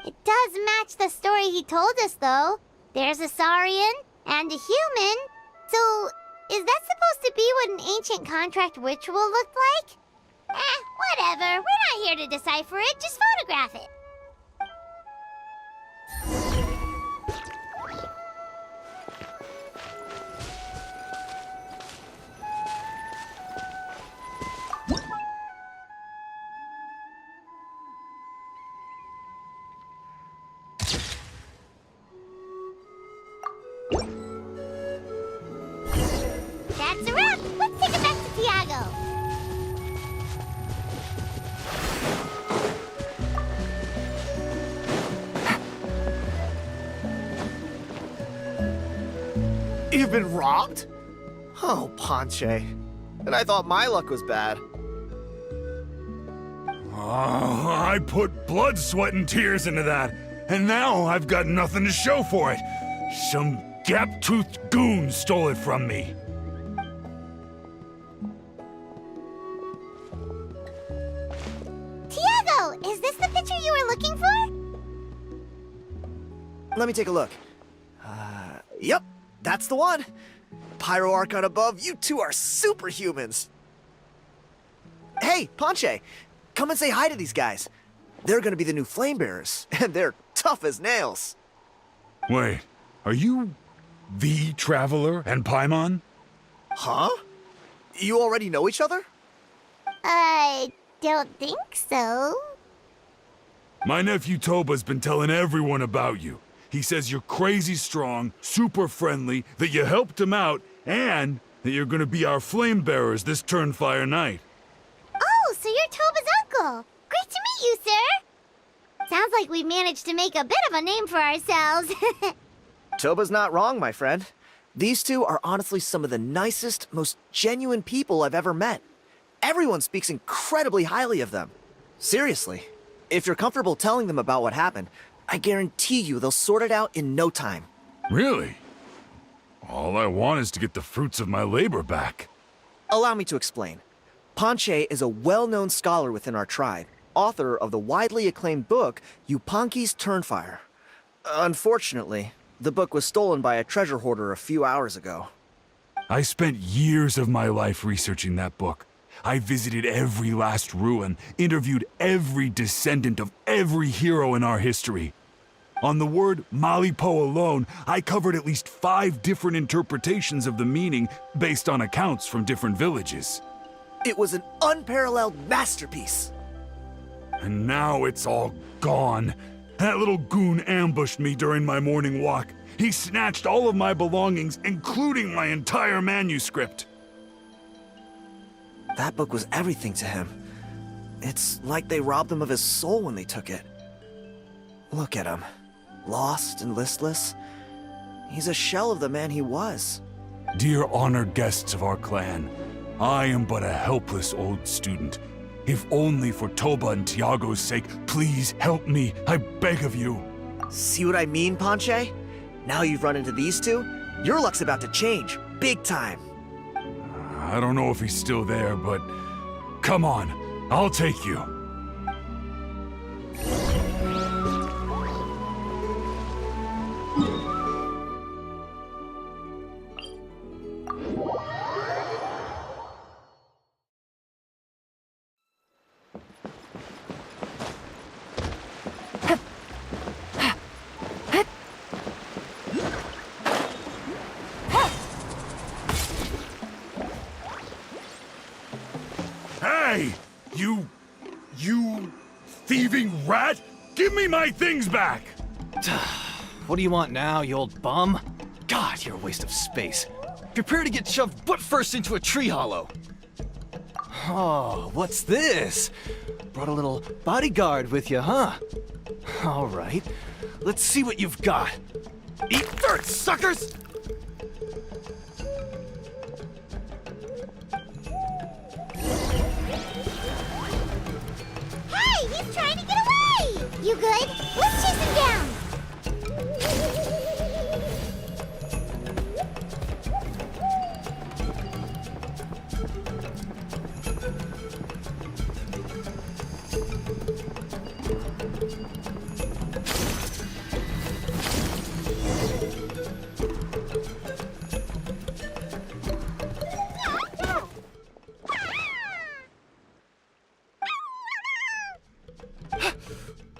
It does match the story he told us, though. There's a Saurian and a human. So, is that supposed to be what an ancient contract ritual looked like? Whatever. We're not here to decipher it. Just photograph it. That's a wrap. Let's take it back to Tiago. You've been robbed? Oh, Ponche. And I thought my luck was bad. I put blood, sweat, and tears into that, and now I've got nothing to show for it. Some gap-toothed goon stole it from me. Tiago, is this the picture you were looking for? Let me take a look. Yep, that's the one. Pyro Archon above, you two are superhumans. Hey, Ponche, come and say hi to these guys. They're gonna be the new flame bearers, and they're tough as nails. Wait, are you the Traveler and Paimon? Huh? You already know each other? I don't think so. My nephew Toba's been telling everyone about you. He says you're crazy strong, super friendly, that you helped him out, and that you're gonna be our flame bearers this Turnfire night. Oh, so you're Toba's uncle. Great to meet you, sir. Sounds like we managed to make a bit of a name for ourselves. Toba's not wrong, my friend. These two are honestly some of the nicest, most genuine people I've ever met. Everyone speaks incredibly highly of them. Seriously, if you're comfortable telling them about what happened, I guarantee you they'll sort it out in no time. Really? All I want is to get the fruits of my labor back. Allow me to explain. Ponche is a well-known scholar within our tribe, author of the widely acclaimed book, Yupanqui Turnfire. Unfortunately, the book was stolen by a treasure hoarder a few hours ago. I spent years of my life researching that book. I visited every last ruin, interviewed every descendant of every hero in our history. On the word Malipo alone, I covered at least 5 different interpretations of the meaning based on accounts from different villages. It was an unparalleled masterpiece. And now it's all gone. That little goon ambushed me during my morning walk. He snatched all of my belongings, including my entire manuscript. That book was everything to him. It's like they robbed him of his soul when they took it. Look at him. Lost and listless. He's a shell of the man he was. Dear honored guests of our clan, I am but a helpless old student. If only for Toba and Tiago's sake, please help me, I beg of you. See what I mean, Ponche? Now you've run into these two, your luck's about to change, big time. I don't know if he's still there, but come on, I'll take you. Hey! You thieving rat! Give me my things back! What do you want now, you old bum? God, you're a waste of space. Prepare to get shoved butt first into a tree hollow. Oh, what's this? Brought a little bodyguard with you, huh? All right, let's see what you've got. Eat dirt, suckers! Hey, he's trying to get away! You good? Let's chase him down!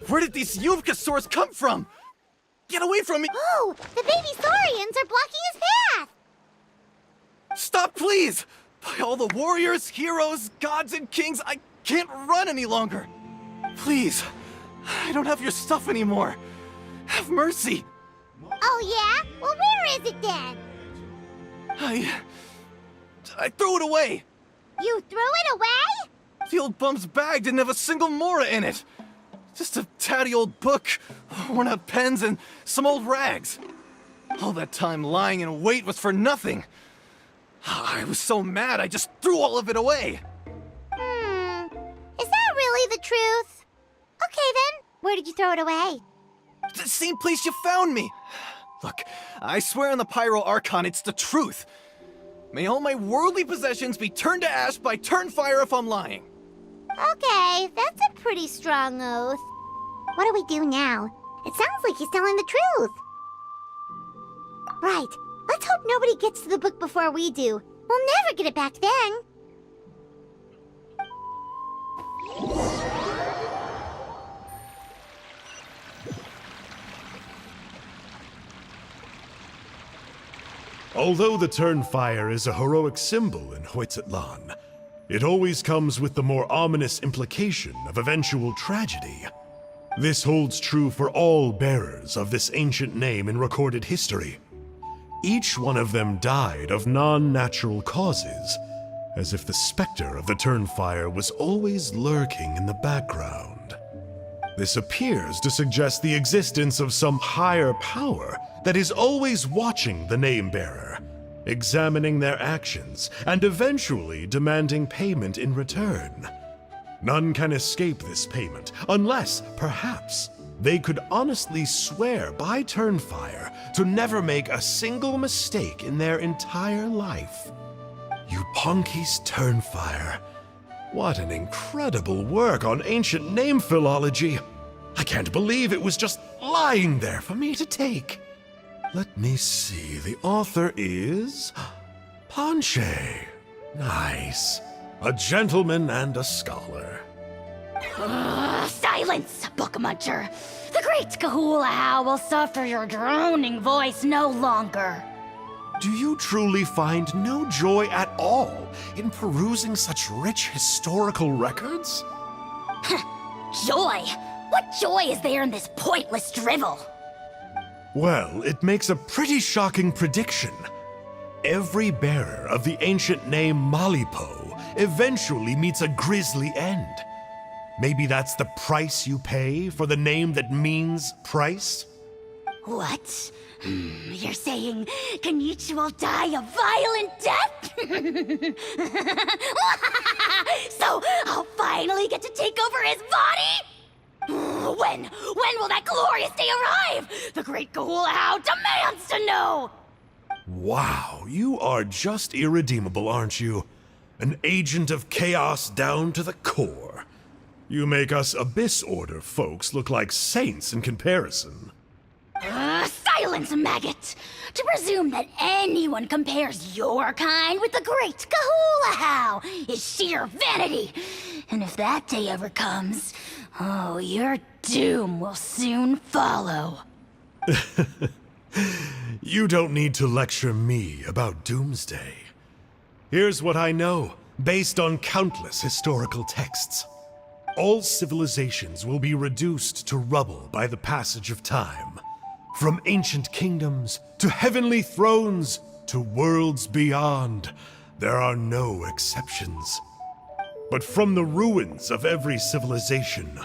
Where did these Yupanqui come from? Get away from me! Oh, the baby saurians are blocking his path! Stop, please! By all the warriors, heroes, gods, and kings, I can't run any longer! Please, I don't have your stuff anymore. Have mercy! Oh yeah? Well, where is it then? I threw it away! You threw it away? The old bum's bag didn't have a single mora in it! Just a tatty old book, worn out pens, and some old rags. All that time lying in wait was for nothing. I was so mad I just threw all of it away. Is that really the truth? Okay then, where did you throw it away? The same place you found me. Look, I swear on the Pyro Archon it's the truth. May all my worldly possessions be turned to ash by Turnfire if I'm lying. Okay, that's a pretty strong oath. What do we do now? It sounds like he's telling the truth. Right. Let's hope nobody gets to the book before we do. We'll never get it back then. Although the Turnfire is a heroic symbol in Huitzatlan, it always comes with the more ominous implication of eventual tragedy. This holds true for all bearers of this ancient name in recorded history. Each one of them died of non-natural causes, as if the specter of the Turnfire was always lurking in the background. This appears to suggest the existence of some higher power that is always watching the name-bearer, examining their actions, and eventually demanding payment in return. None can escape this payment, unless, perhaps, they could honestly swear by Turnfire to never make a single mistake in their entire life. Yupanqui's Turnfire. What an incredible work on ancient name philology. I can't believe it was just lying there for me to take. Let me see, the author is... Ponche. Nice. A gentleman and a scholar. Silence, book muncher. The great Kahulahow will suffer your droning voice no longer. Do you truly find no joy at all in perusing such rich historical records? Joy? What joy is there in this pointless drivel? Well, it makes a pretty shocking prediction. Every bearer of the ancient name Malipo eventually meets a grisly end. Maybe that's the price you pay for the name that means price? What? You're saying Kenichi will die a violent death? So I'll finally get to take over his body? When will that glorious day arrive? The great Kahulahow demands to know! Wow, you are just irredeemable, aren't you? An agent of chaos down to the core. You make us Abyss Order folks look like saints in comparison. Silence, maggot! To presume that anyone compares your kind with the great Kahulahow is sheer vanity. And if that day ever comes, oh, your doom will soon follow. You don't need to lecture me about Doomsday. Here's what I know, based on countless historical texts. All civilizations will be reduced to rubble by the passage of time. From ancient kingdoms, to heavenly thrones, to worlds beyond, there are no exceptions. But from the ruins of every civilization,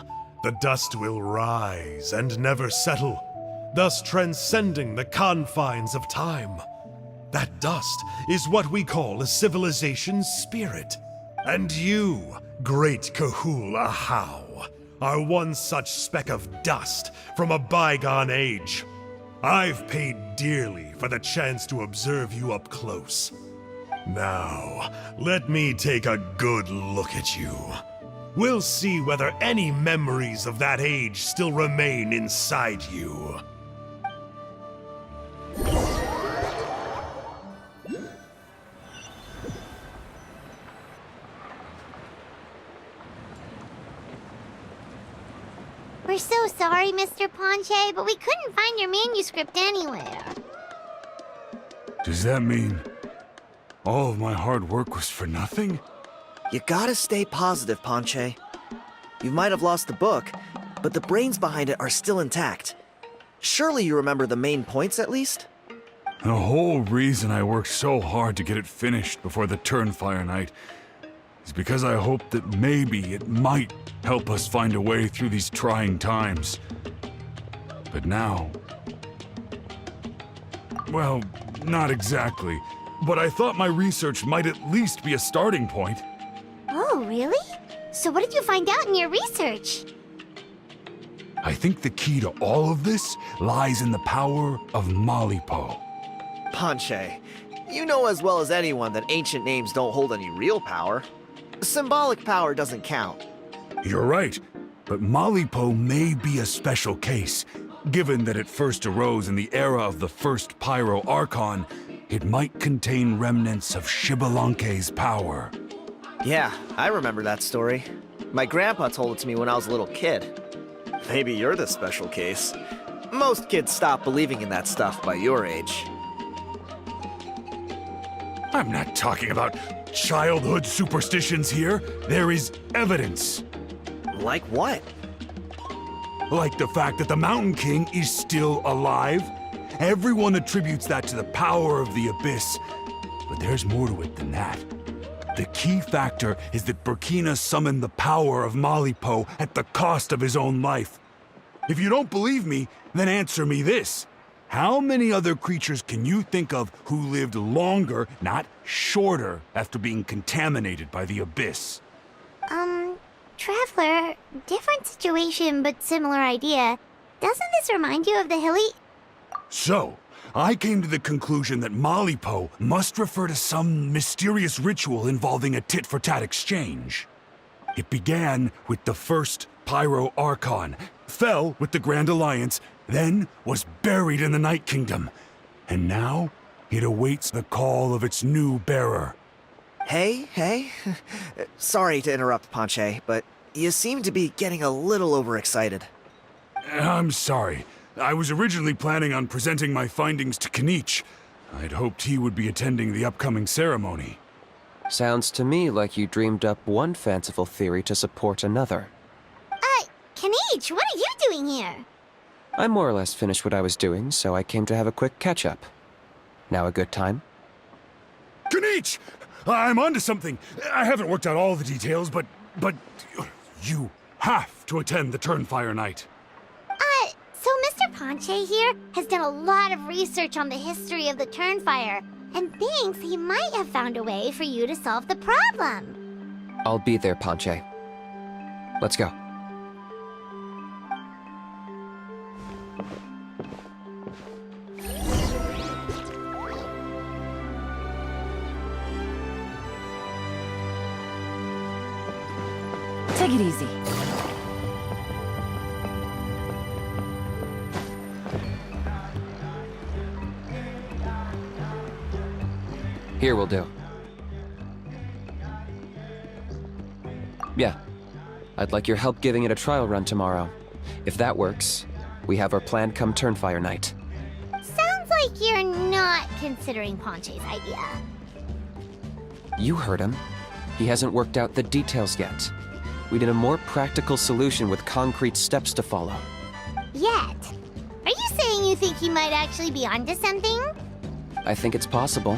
the dust will rise and never settle, thus transcending the confines of time. That dust is what we call a civilization's spirit. And you, great Kahul Ahau, are one such speck of dust from a bygone age. I've paid dearly for the chance to observe you up close. Now, let me take a good look at you. We'll see whether any memories of that age still remain inside you. We're so sorry, Mr. Ponche, but we couldn't find your manuscript anywhere. Does that mean all of my hard work was for nothing? You gotta stay positive, Ponche. You might have lost the book, but the brains behind it are still intact. Surely you remember the main points at least? The whole reason I worked so hard to get it finished before the Turnfire night is because I hoped that maybe it might help us find a way through these trying times. But now... well, not exactly. But I thought my research might at least be a starting point. Oh, really? So what did you find out in your research? I think the key to all of this lies in the power of Malipo. Ponche, you know as well as anyone that ancient names don't hold any real power. Symbolic power doesn't count. You're right, but Malipo may be a special case. Given that it first arose in the era of the first Pyro Archon, it might contain remnants of Xbalanque's power. Yeah, I remember that story. My grandpa told it to me when I was a little kid. Maybe you're the special case. Most kids stop believing in that stuff by your age. I'm not talking about childhood superstitions here. There is evidence. Like what? Like the fact that the Mountain King is still alive. Everyone attributes that to the power of the Abyss. But there's more to it than that. The key factor is that Burkina summoned the power of Malipo at the cost of his own life. If you don't believe me, then answer me this. How many other creatures can you think of who lived longer, not shorter, after being contaminated by the Abyss? Traveler, different situation but similar idea. Doesn't this remind you of the hilly... So, I came to the conclusion that Malipo must refer to some mysterious ritual involving a tit-for-tat exchange. It began with the first Pyro Archon, fell with the Grand Alliance, then was buried in the Night Kingdom. And now, it awaits the call of its new bearer. Hey. Sorry to interrupt, Ponche, but you seem to be getting a little overexcited. I'm sorry. I was originally planning on presenting my findings to Kinich. I'd hoped he would be attending the upcoming ceremony. Sounds to me like you dreamed up one fanciful theory to support another. Kinich, what are you doing here? I more or less finished what I was doing, so I came to have a quick catch-up. Now a good time? Kinich! I'm onto something. I haven't worked out all the details, but you have to attend the Turnfire night. So Mr. Ponche here has done a lot of research on the history of the Turnfire, and thinks he might have found a way for you to solve the problem. I'll be there, Ponche. Let's go. Take it easy. Here will do. Yeah. I'd like your help giving it a trial run tomorrow. If that works, we have our plan come Turnfire night. Sounds like you're not considering Ponche's idea. You heard him. He hasn't worked out the details yet. We need a more practical solution with concrete steps to follow. Yet? Are you saying you think he might actually be onto something? I think it's possible,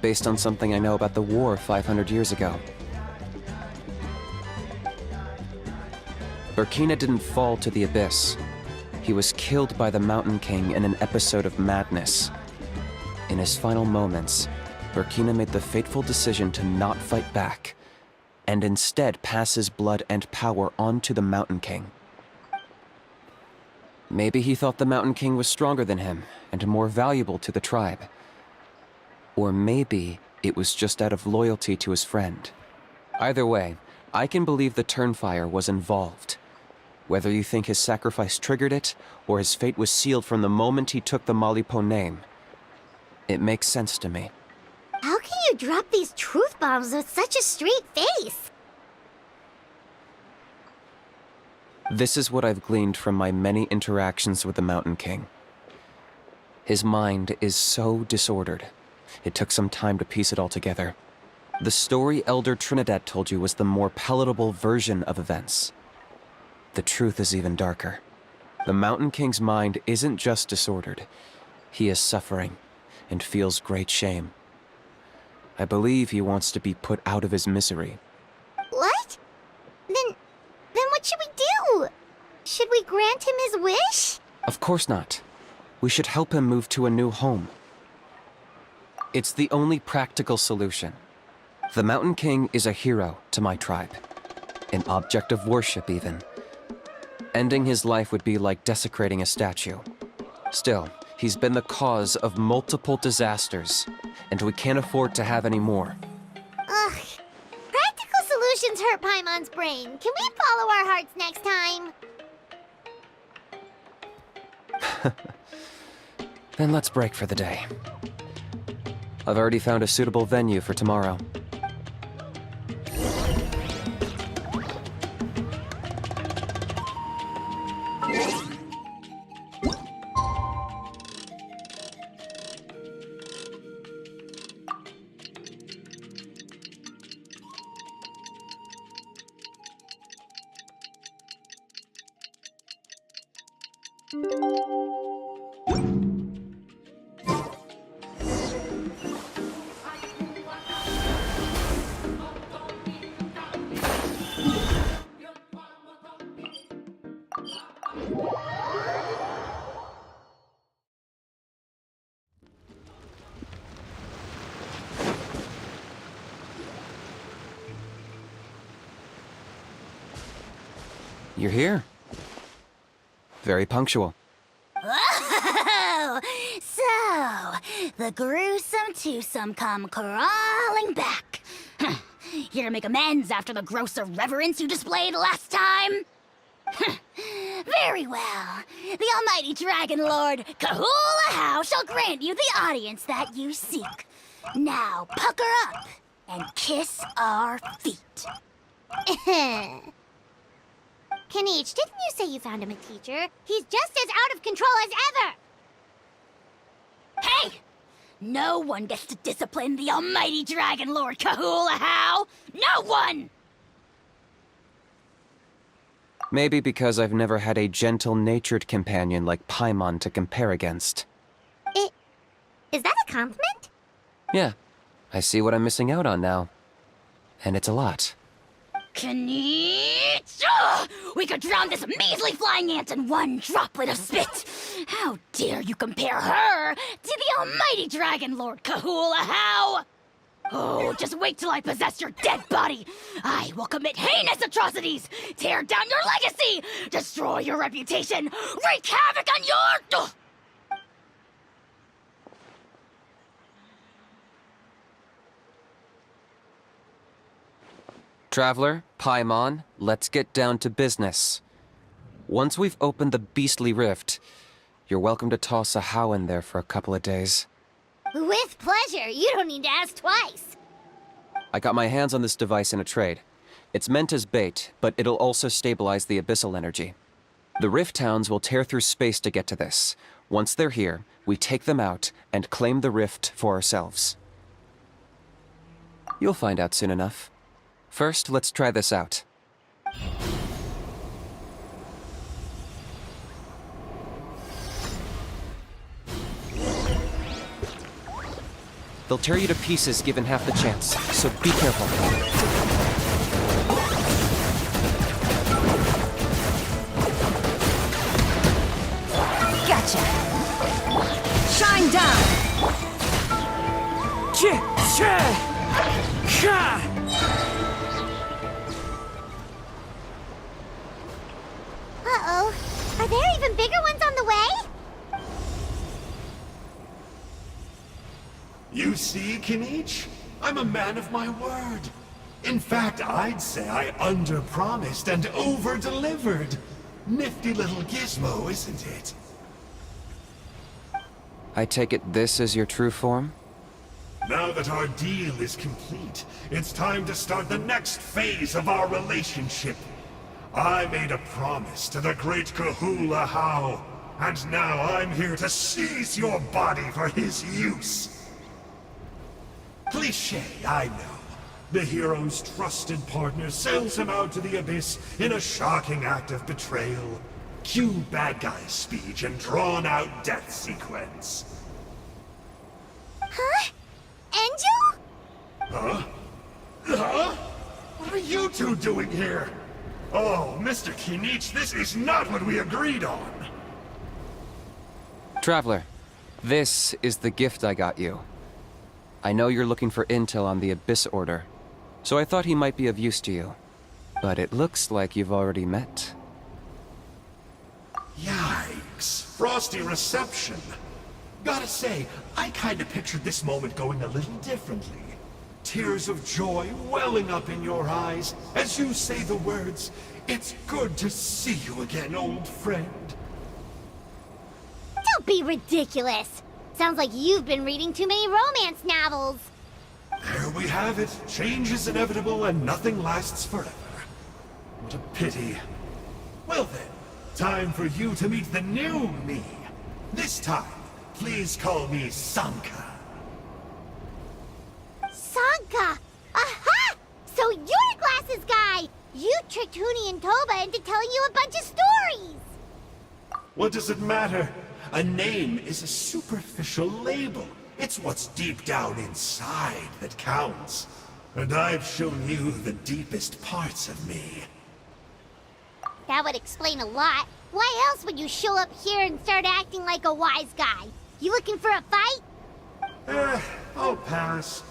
based on something I know about the war 500 years ago. Burkina didn't fall to the abyss. He was killed by the Mountain King in an episode of madness. In his final moments, Burkina made the fateful decision to not fight back, and instead pass his blood and power on to the Mountain King. Maybe he thought the Mountain King was stronger than him and more valuable to the tribe. Or maybe it was just out of loyalty to his friend. Either way, I can believe the Turnfire was involved. Whether you think his sacrifice triggered it, or his fate was sealed from the moment he took the Malipo name, it makes sense to me. How can you drop these truth bombs with such a straight face? This is what I've gleaned from my many interactions with the Mountain King. His mind is so disordered. It took some time to piece it all together. The story Elder Trinidad told you was the more palatable version of events. The truth is even darker. The Mountain King's mind isn't just disordered. He is suffering and feels great shame. I believe he wants to be put out of his misery. What? Then what should we do? Should we grant him his wish? Of course not. We should help him move to a new home. It's the only practical solution. The Mountain King is a hero to my tribe. An object of worship, even. Ending his life would be like desecrating a statue. Still, he's been the cause of multiple disasters, and we can't afford to have any more. Ugh. Practical solutions hurt Paimon's brain. Can we follow our hearts next time? Then let's break for the day. I've already found a suitable venue for tomorrow. You're here. Very punctual. Oh, so the gruesome twosome come crawling back. Here to make amends after the gross irreverence you displayed last time? Very well. The almighty Dragon Lord Kahula shall grant you the audience that you seek. Now pucker up and kiss our feet. Kanichi, didn't you say you found him a teacher? He's just as out of control as ever! Hey! No one gets to discipline the almighty Dragon Lord Kahula. No one! Maybe because I've never had a gentle-natured companion like Paimon to compare against. Is that a compliment? Yeah, I see what I'm missing out on now. And it's a lot. Kanichi! We could drown this measly flying ant in one droplet of spit! How dare you compare her to the almighty Dragon Lord Kahula? Oh, just wait till I possess your dead body! I will commit heinous atrocities! Tear down your legacy! Destroy your reputation! Wreak havoc on your... Traveler, Paimon, let's get down to business. Once we've opened the beastly rift, you're welcome to toss a how in there for a couple of days. With pleasure. You don't need to ask twice. I got my hands on this device in a trade. It's meant as bait, but it'll also stabilize the abyssal energy. The rift hounds will tear through space to get to this. Once they're here, we take them out and claim the rift for ourselves. You'll find out soon enough. First, let's try this out. They'll tear you to pieces given half the chance, so be careful. Uh-oh. Are there even bigger ones on the way? You see, Kinich? I'm a man of my word. In fact, I'd say I under-promised and over-delivered. Nifty little gizmo, isn't it? I take it this is your true form? Now that our deal is complete, it's time to start the next phase of our relationship. I made a promise to the great Kahula How, and now I'm here to seize your body for his use. Cliché, I know. The hero's trusted partner sells him out to the abyss in a shocking act of betrayal. Cue bad guy speech and drawn-out death sequence. Huh? Angel? Huh? Huh? What are you two doing here? Oh, Mr. Kinich, this is not what we agreed on. Traveler, this is the gift I got you. I know you're looking for intel on the Abyss Order, so I thought he might be of use to you. But it looks like you've already met. Yikes. Frosty reception. Gotta say, I kinda pictured this moment going a little differently. Tears of joy welling up in your eyes as you say the words, "It's good to see you again, old friend." Don't be ridiculous. Sounds like you've been reading too many romance novels. There we have it. Change is inevitable and nothing lasts forever. What a pity. Well then, time for you to meet the new me. This time, please call me Sanka. Sanka! Aha! So you're the glasses guy! You tricked Huni and Toba into telling you a bunch of stories! What does it matter? A name is a superficial label. It's what's deep down inside that counts. And I've shown you the deepest parts of me. That would explain a lot. Why else would you show up here and start acting like a wise guy? You looking for a fight? I'll pass.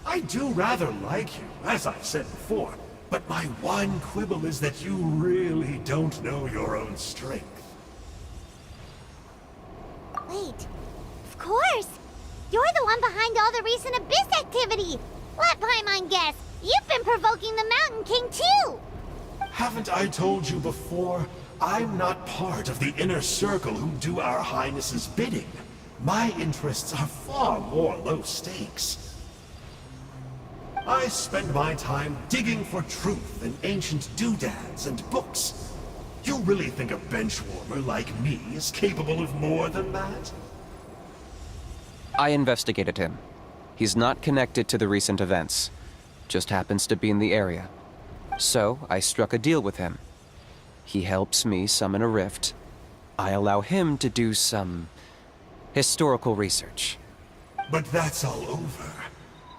I do rather like you, as I've said before. But my one quibble is that you really don't know your own strength. Wait, of course! You're the one behind all the recent Abyss activity! Let Paimon guess, you've been provoking the Mountain King too! Haven't I told you before? I'm not part of the inner circle who do our Highness's bidding. My interests are far more low stakes. I spend my time digging for truth in ancient doodads and books. You really think a benchwarmer like me is capable of more than that? I investigated him. He's not connected to the recent events. Just happens to be in the area. So, I struck a deal with him. He helps me summon a rift. I allow him to do some historical research. But that's all over.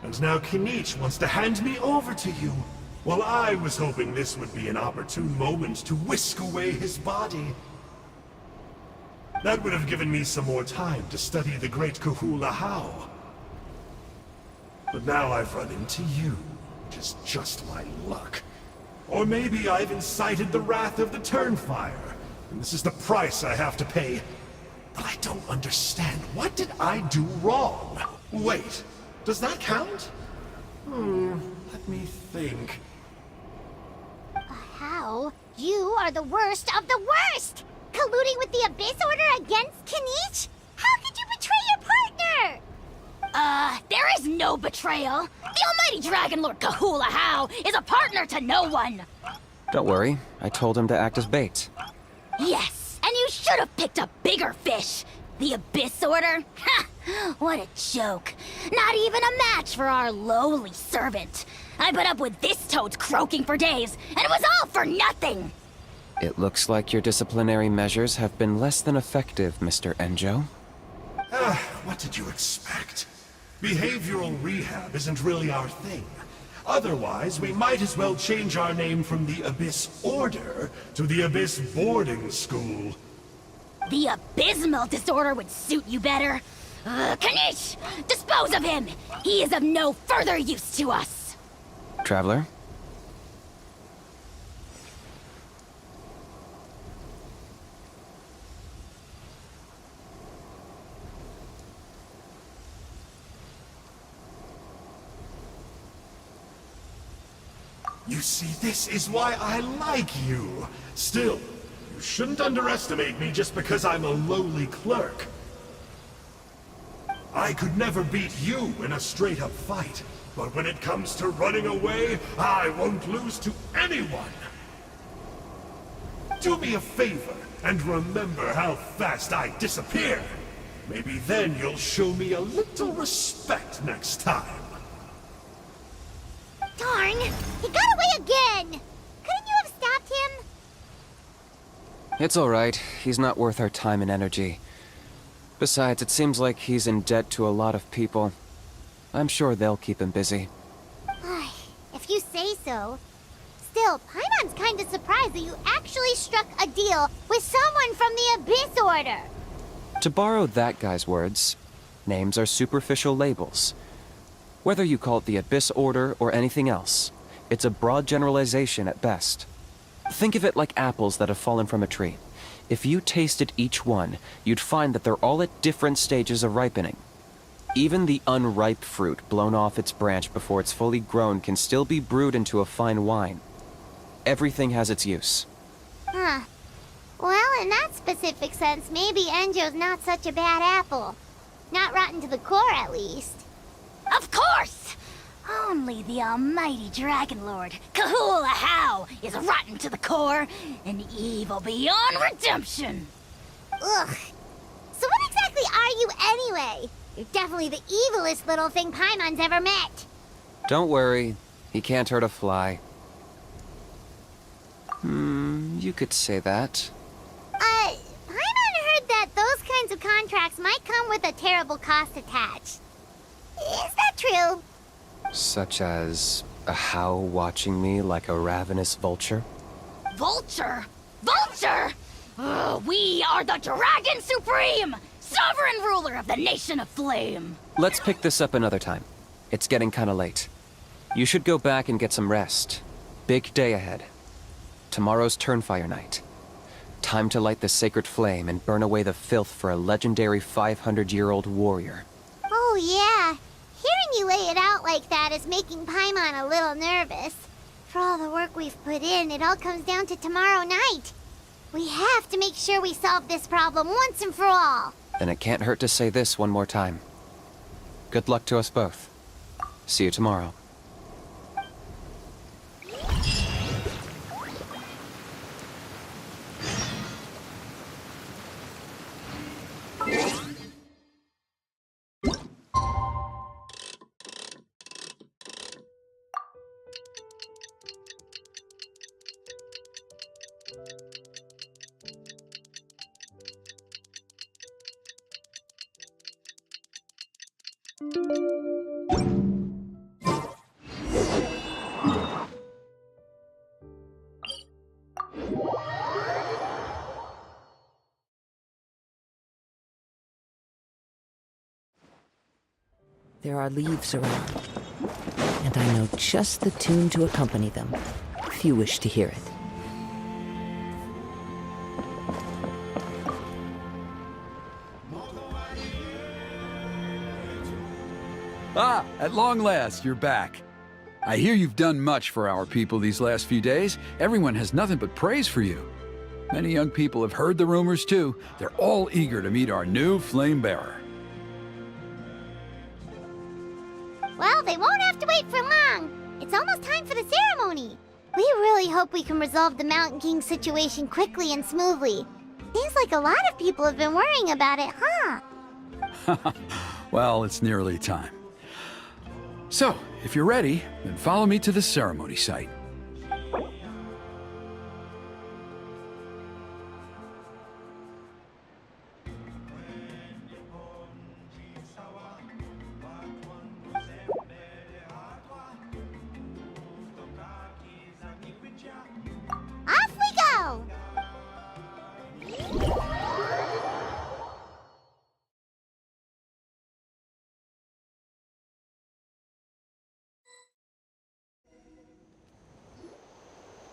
And now Kinich wants to hand me over to you. Well, I was hoping this would be an opportune moment to whisk away his body. That would have given me some more time to study the great Kahula How. But now I've run into you, which is just my luck. Or maybe I've incited the wrath of the Turnfire, and this is the price I have to pay. But I don't understand. What did I do wrong? Wait, does that count? Let me think. How? You are the worst of the worst! Colluding with the Abyss Order against Kinich? How could you betray your partner? There is no betrayal. The almighty Dragon Lord Kahula How is a partner to no one. Don't worry, I told him to act as bait. Yes, and you should have picked a bigger fish. The Abyss Order? Ha! What a joke. Not even a match for our lowly servant. I put up with this toad croaking for days, and it was all for nothing. It looks like your disciplinary measures have been less than effective, Mr. Enjo. What did you expect? Behavioral rehab isn't really our thing. Otherwise, we might as well change our name from the Abyss Order to the Abyss Boarding School. The abysmal disorder would suit you better. Kanish! Dispose of him! He is of no further use to us! Traveler? You see, this is why I like you. Still, you shouldn't underestimate me just because I'm a lowly clerk. I could never beat you in a straight-up fight, but when it comes to running away, I won't lose to anyone. Do me a favor and remember how fast I disappear. Maybe then you'll show me a little respect next time. Darn! He got away again! Couldn't you have stopped him? It's alright. He's not worth our time and energy. Besides, it seems like he's in debt to a lot of people. I'm sure they'll keep him busy. If you say so. Still, Paimon's kinda surprised that you actually struck a deal with someone from the Abyss Order. To borrow that guy's words, names are superficial labels. Whether you call it the Abyss Order or anything else, it's a broad generalization at best. Think of it like apples that have fallen from a tree. If you tasted each one, you'd find that they're all at different stages of ripening. Even the unripe fruit blown off its branch before it's fully grown can still be brewed into a fine wine. Everything has its use. Huh. Well, in that specific sense, maybe Enjo's not such a bad apple. Not rotten to the core, at least. Of course! Only the almighty Dragon Lord, Kahul Ahau, is rotten to the core and evil beyond redemption. Ugh. So what exactly are you anyway? You're definitely the evilest little thing Paimon's ever met. Don't worry, he can't hurt a fly. You could say that. Paimon heard that those kinds of contracts might come with a terrible cost attached. Is that true? Such as a how watching me like a ravenous vulture? Vulture? Vulture! We are the Dragon Supreme! Sovereign ruler of the Nation of Flame! Let's pick this up another time. It's getting kinda late. You should go back and get some rest. Big day ahead. Tomorrow's Turnfire night. Time to light the sacred flame and burn away the filth for a legendary 500-year-old warrior. Oh yeah. Hearing you lay it out like that is making Paimon a little nervous. For all the work we've put in, it all comes down to tomorrow night. We have to make sure we solve this problem once and for all. Then it can't hurt to say this one more time. Good luck to us both. See you tomorrow. There are leaves around, and I know just the tune to accompany them, if you wish to hear it. Ah, at long last, you're back. I hear you've done much for our people these last few days. Everyone has nothing but praise for you. Many young people have heard the rumors too. They're all eager to meet our new flame bearer. Well, they won't have to wait for long. It's almost time for the ceremony. We really hope we can resolve the Mountain King situation quickly and smoothly. Seems like a lot of people have been worrying about it, huh? Well, it's nearly time. So, if you're ready, then follow me to the ceremony site.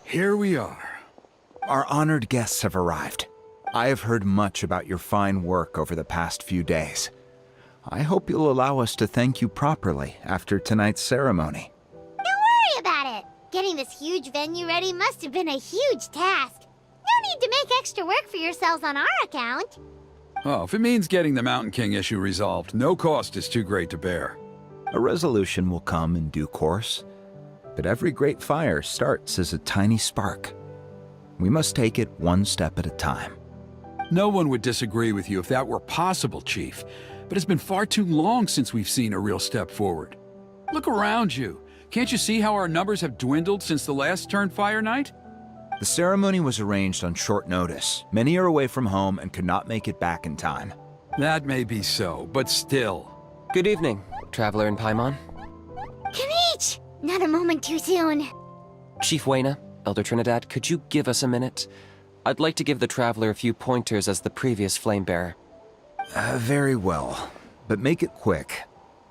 Here we are. Our honored guests have arrived. I have heard much about your fine work over the past few days. I hope you'll allow us to thank you properly after tonight's ceremony. Don't worry about it. Getting this huge venue ready must have been a huge task. No need to make extra work for yourselves on our account. Oh, if it means getting the Mountain King issue resolved, no cost is too great to bear. A resolution will come in due course, but every great fire starts as a tiny spark. We must take it one step at a time. No one would disagree with you if that were possible, Chief, but it's been far too long since we've seen a real step forward. Look around you. Can't you see how our numbers have dwindled since the last Turnfire night? The ceremony was arranged on short notice. Many are away from home and could not make it back in time. That may be so, but still. Good evening, Traveler and Paimon. Kinich! Not a moment too soon. Chief Wayna, Elder Trinidad, could you give us a minute? I'd like to give the Traveler a few pointers as the previous Flamebearer. Very well, but make it quick.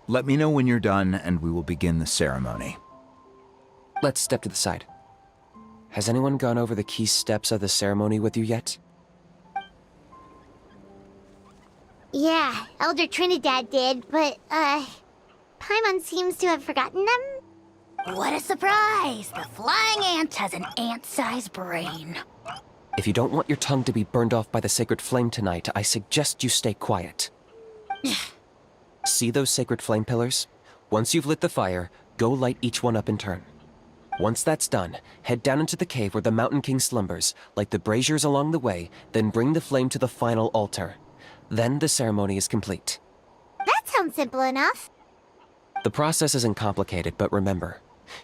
Let me know when you're done and we will begin the ceremony. Let's step to the side. Has anyone gone over the key steps of the ceremony with you yet? Yeah, Elder Trinidad did, but, Paimon seems to have forgotten them? What a surprise! The flying ant has an ant-sized brain. If you don't want your tongue to be burned off by the sacred flame tonight, I suggest you stay quiet. See those sacred flame pillars? Once you've lit the fire, go light each one up in turn. Once that's done, head down into the cave where the Mountain King slumbers, light the braziers along the way, then bring the flame to the final altar. Then the ceremony is complete. That sounds simple enough. The process isn't complicated, but remember,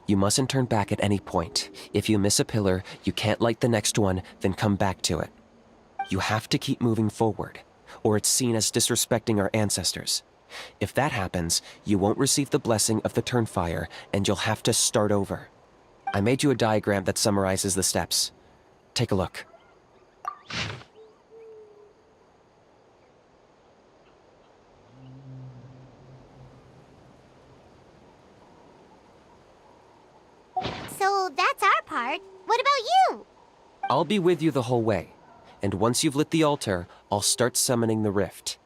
you mustn't turn back at any point. If you miss a pillar, you can't light the next one, then come back to it. You have to keep moving forward, or it's seen as disrespecting our ancestors. If that happens, you won't receive the blessing of the Turnfire, and you'll have to start over. I made you a diagram that summarizes the steps. Take a look. So that's our part. What about you? I'll be with you the whole way, and once you've lit the altar, I'll start summoning the rift.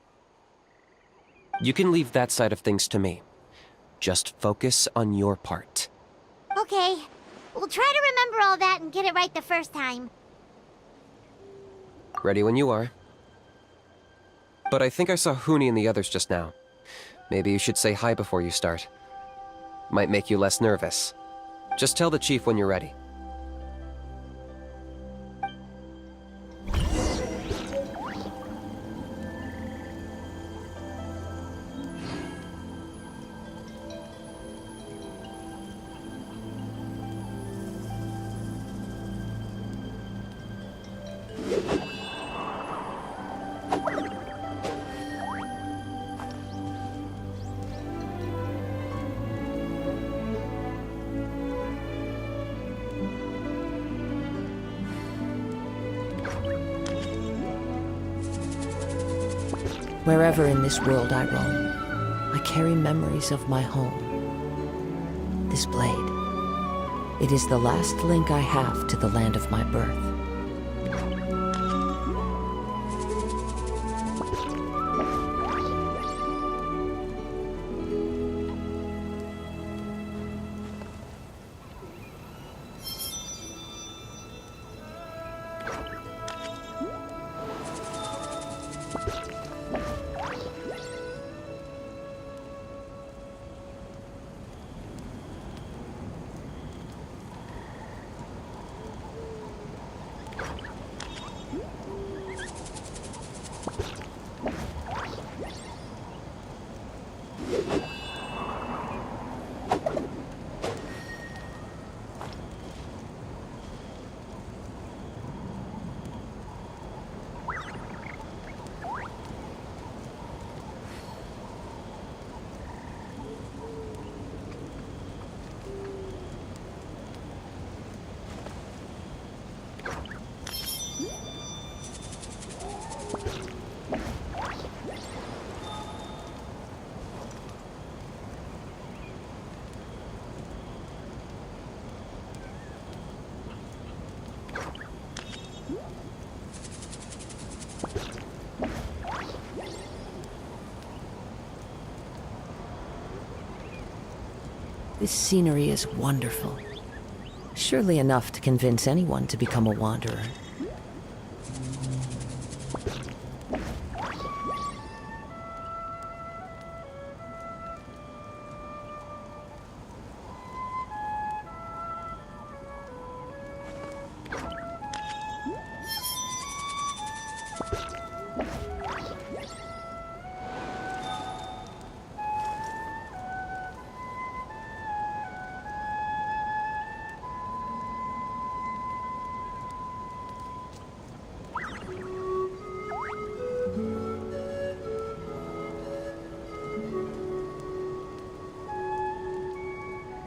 You can leave that side of things to me. Just focus on your part. Okay. We'll try to remember all that and get it right the first time. Ready when you are. But I think I saw Huni and the others just now. Maybe you should say hi before you start. Might make you less nervous. Just tell the chief when you're ready. Wherever in this world I roam, I carry memories of my home. This blade. It is the last link I have to the land of my birth. This scenery is wonderful. Surely enough to convince anyone to become a wanderer.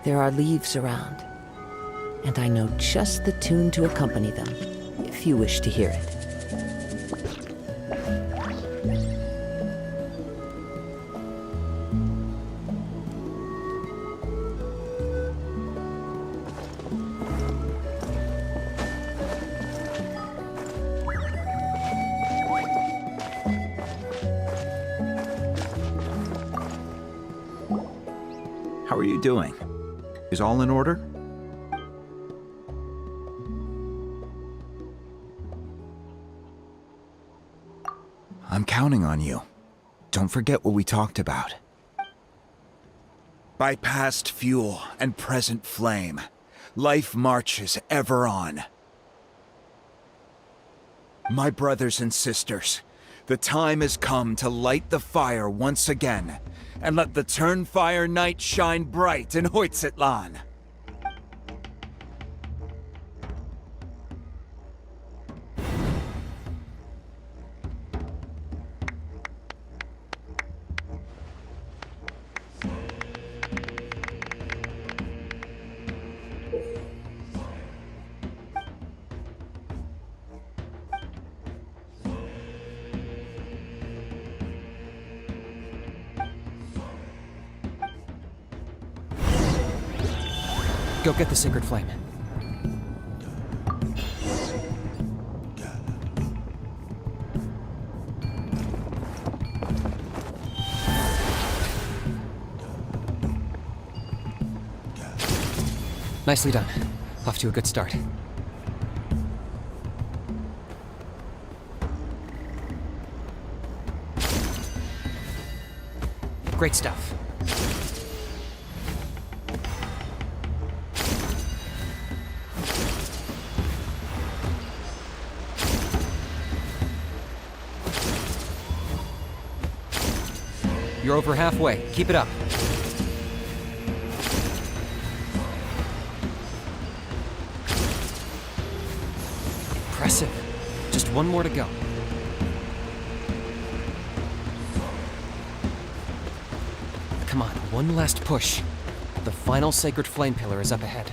There are leaves around, and I know just the tune to accompany them, if you wish to hear it. How are you doing? Is all in order? I'm counting on you. Don't forget what we talked about. By past fuel and present flame, life marches ever on. My brothers and sisters, the time has come to light the fire once again, and let the Turnfire night shine bright in Hoytzitlan. Go get the sacred flame. Nicely done. Off to a good start. Great stuff. You're over halfway. Keep it up. Impressive. Just one more to go. Come on, one last push. The final sacred flame pillar is up ahead.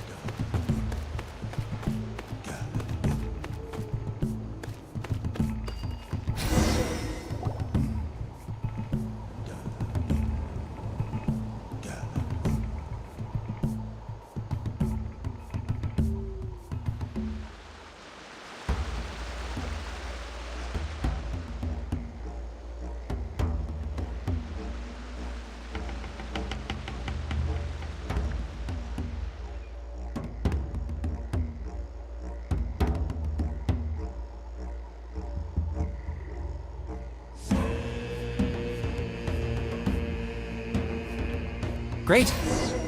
Great!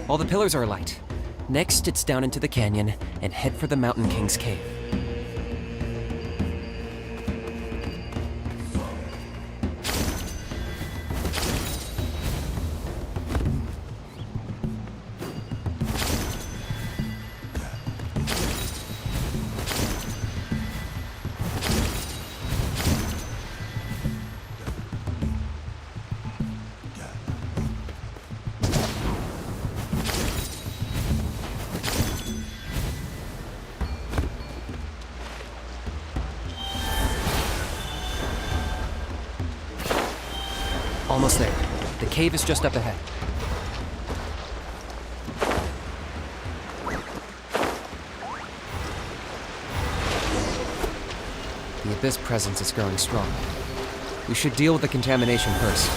All the pillars are alight. Next, it's down into the canyon and head for the Mountain King's cave. Almost there. The cave is just up ahead. The Abyss presence is growing strong. We should deal with the contamination first.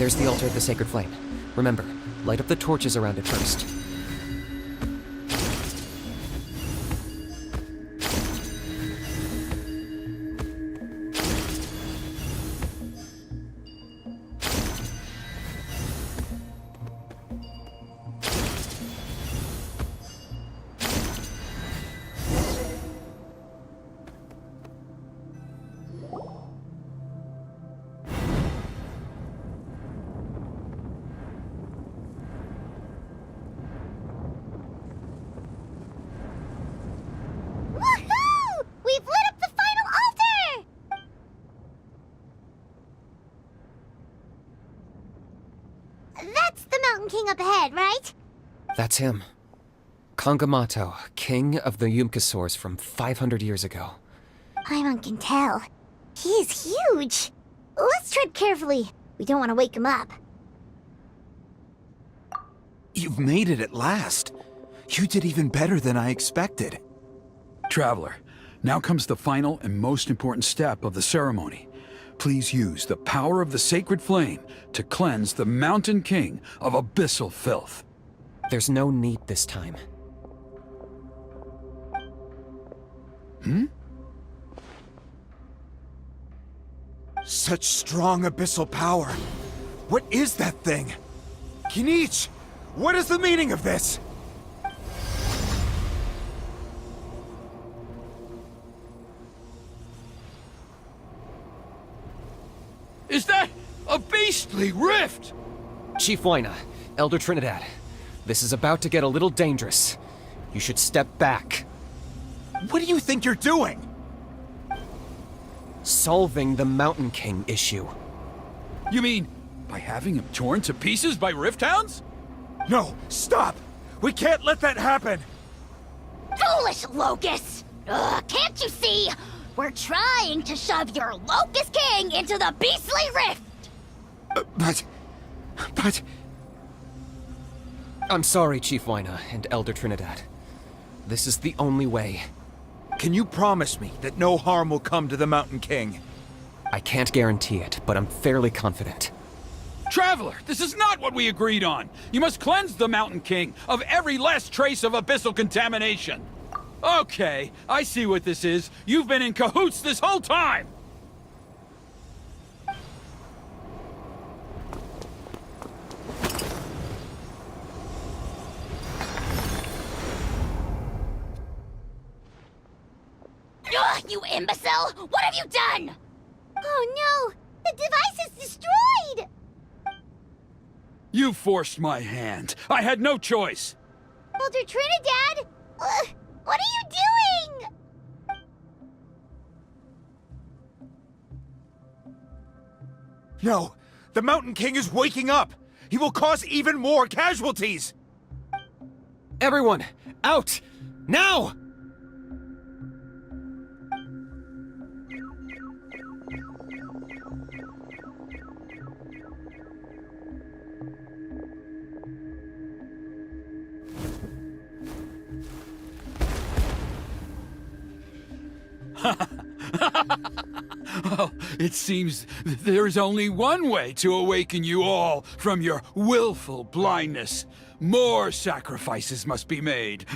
There's the altar of the sacred flame. Remember, light up the torches around it first. Woohoo! We've lit up the final altar! That's the Mountain King up ahead, right? That's him. Kangamato, king of the Yumkasaurs from 500 years ago. Paimon can tell. He's huge. Let's tread carefully. We don't want to wake him up. You've made it at last. You did even better than I expected. Traveler, now comes the final and most important step of the ceremony. Please use the power of the sacred flame to cleanse the Mountain King of abyssal filth. There's no need this time. Such strong abyssal power. What is that thing? Kinich, what is the meaning of this? Is that a beastly rift? Chief Waina, Elder Trinidad, this is about to get a little dangerous. You should step back. What do you think you're doing? Solving the Mountain King issue. You mean by having him torn to pieces by rift hounds? No, stop! We can't let that happen! Foolish Locust! Ugh, can't you see? We're trying to shove your Locust King into the beastly rift! But... I'm sorry, Chief Waina and Elder Trinidad. This is the only way. Can you promise me that no harm will come to the Mountain King? I can't guarantee it, but I'm fairly confident. Traveler, this is not what we agreed on. You must cleanse the Mountain King of every last trace of abyssal contamination. Okay, I see what this is. You've been in cahoots this whole time! Ugh, you imbecile! What have you done? Oh no! The device is destroyed! You forced my hand. I had no choice. Elder Trinidad! What are you doing? No! The Mountain King is waking up! He will cause even more casualties! Everyone, out! Now! Well, it seems there's only one way to awaken you all from your willful blindness. More sacrifices must be made.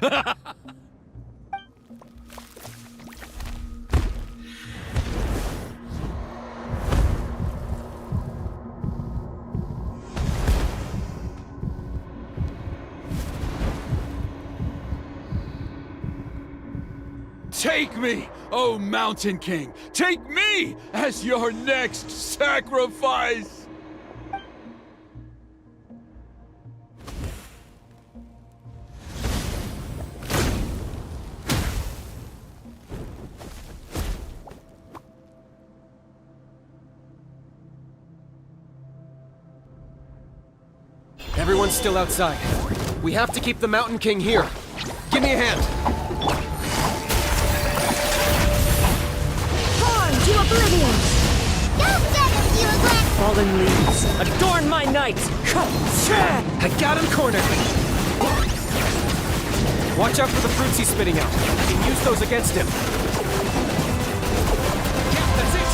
Take me, O Mountain King! Take me as your next sacrifice! Everyone's still outside. We have to keep the Mountain King here. Give me a hand. To oblivion! Fallen leaves, adorn my night! I got him cornered! Watch out for the fruits he's spitting out. You can use those against him. Yeah, that's it!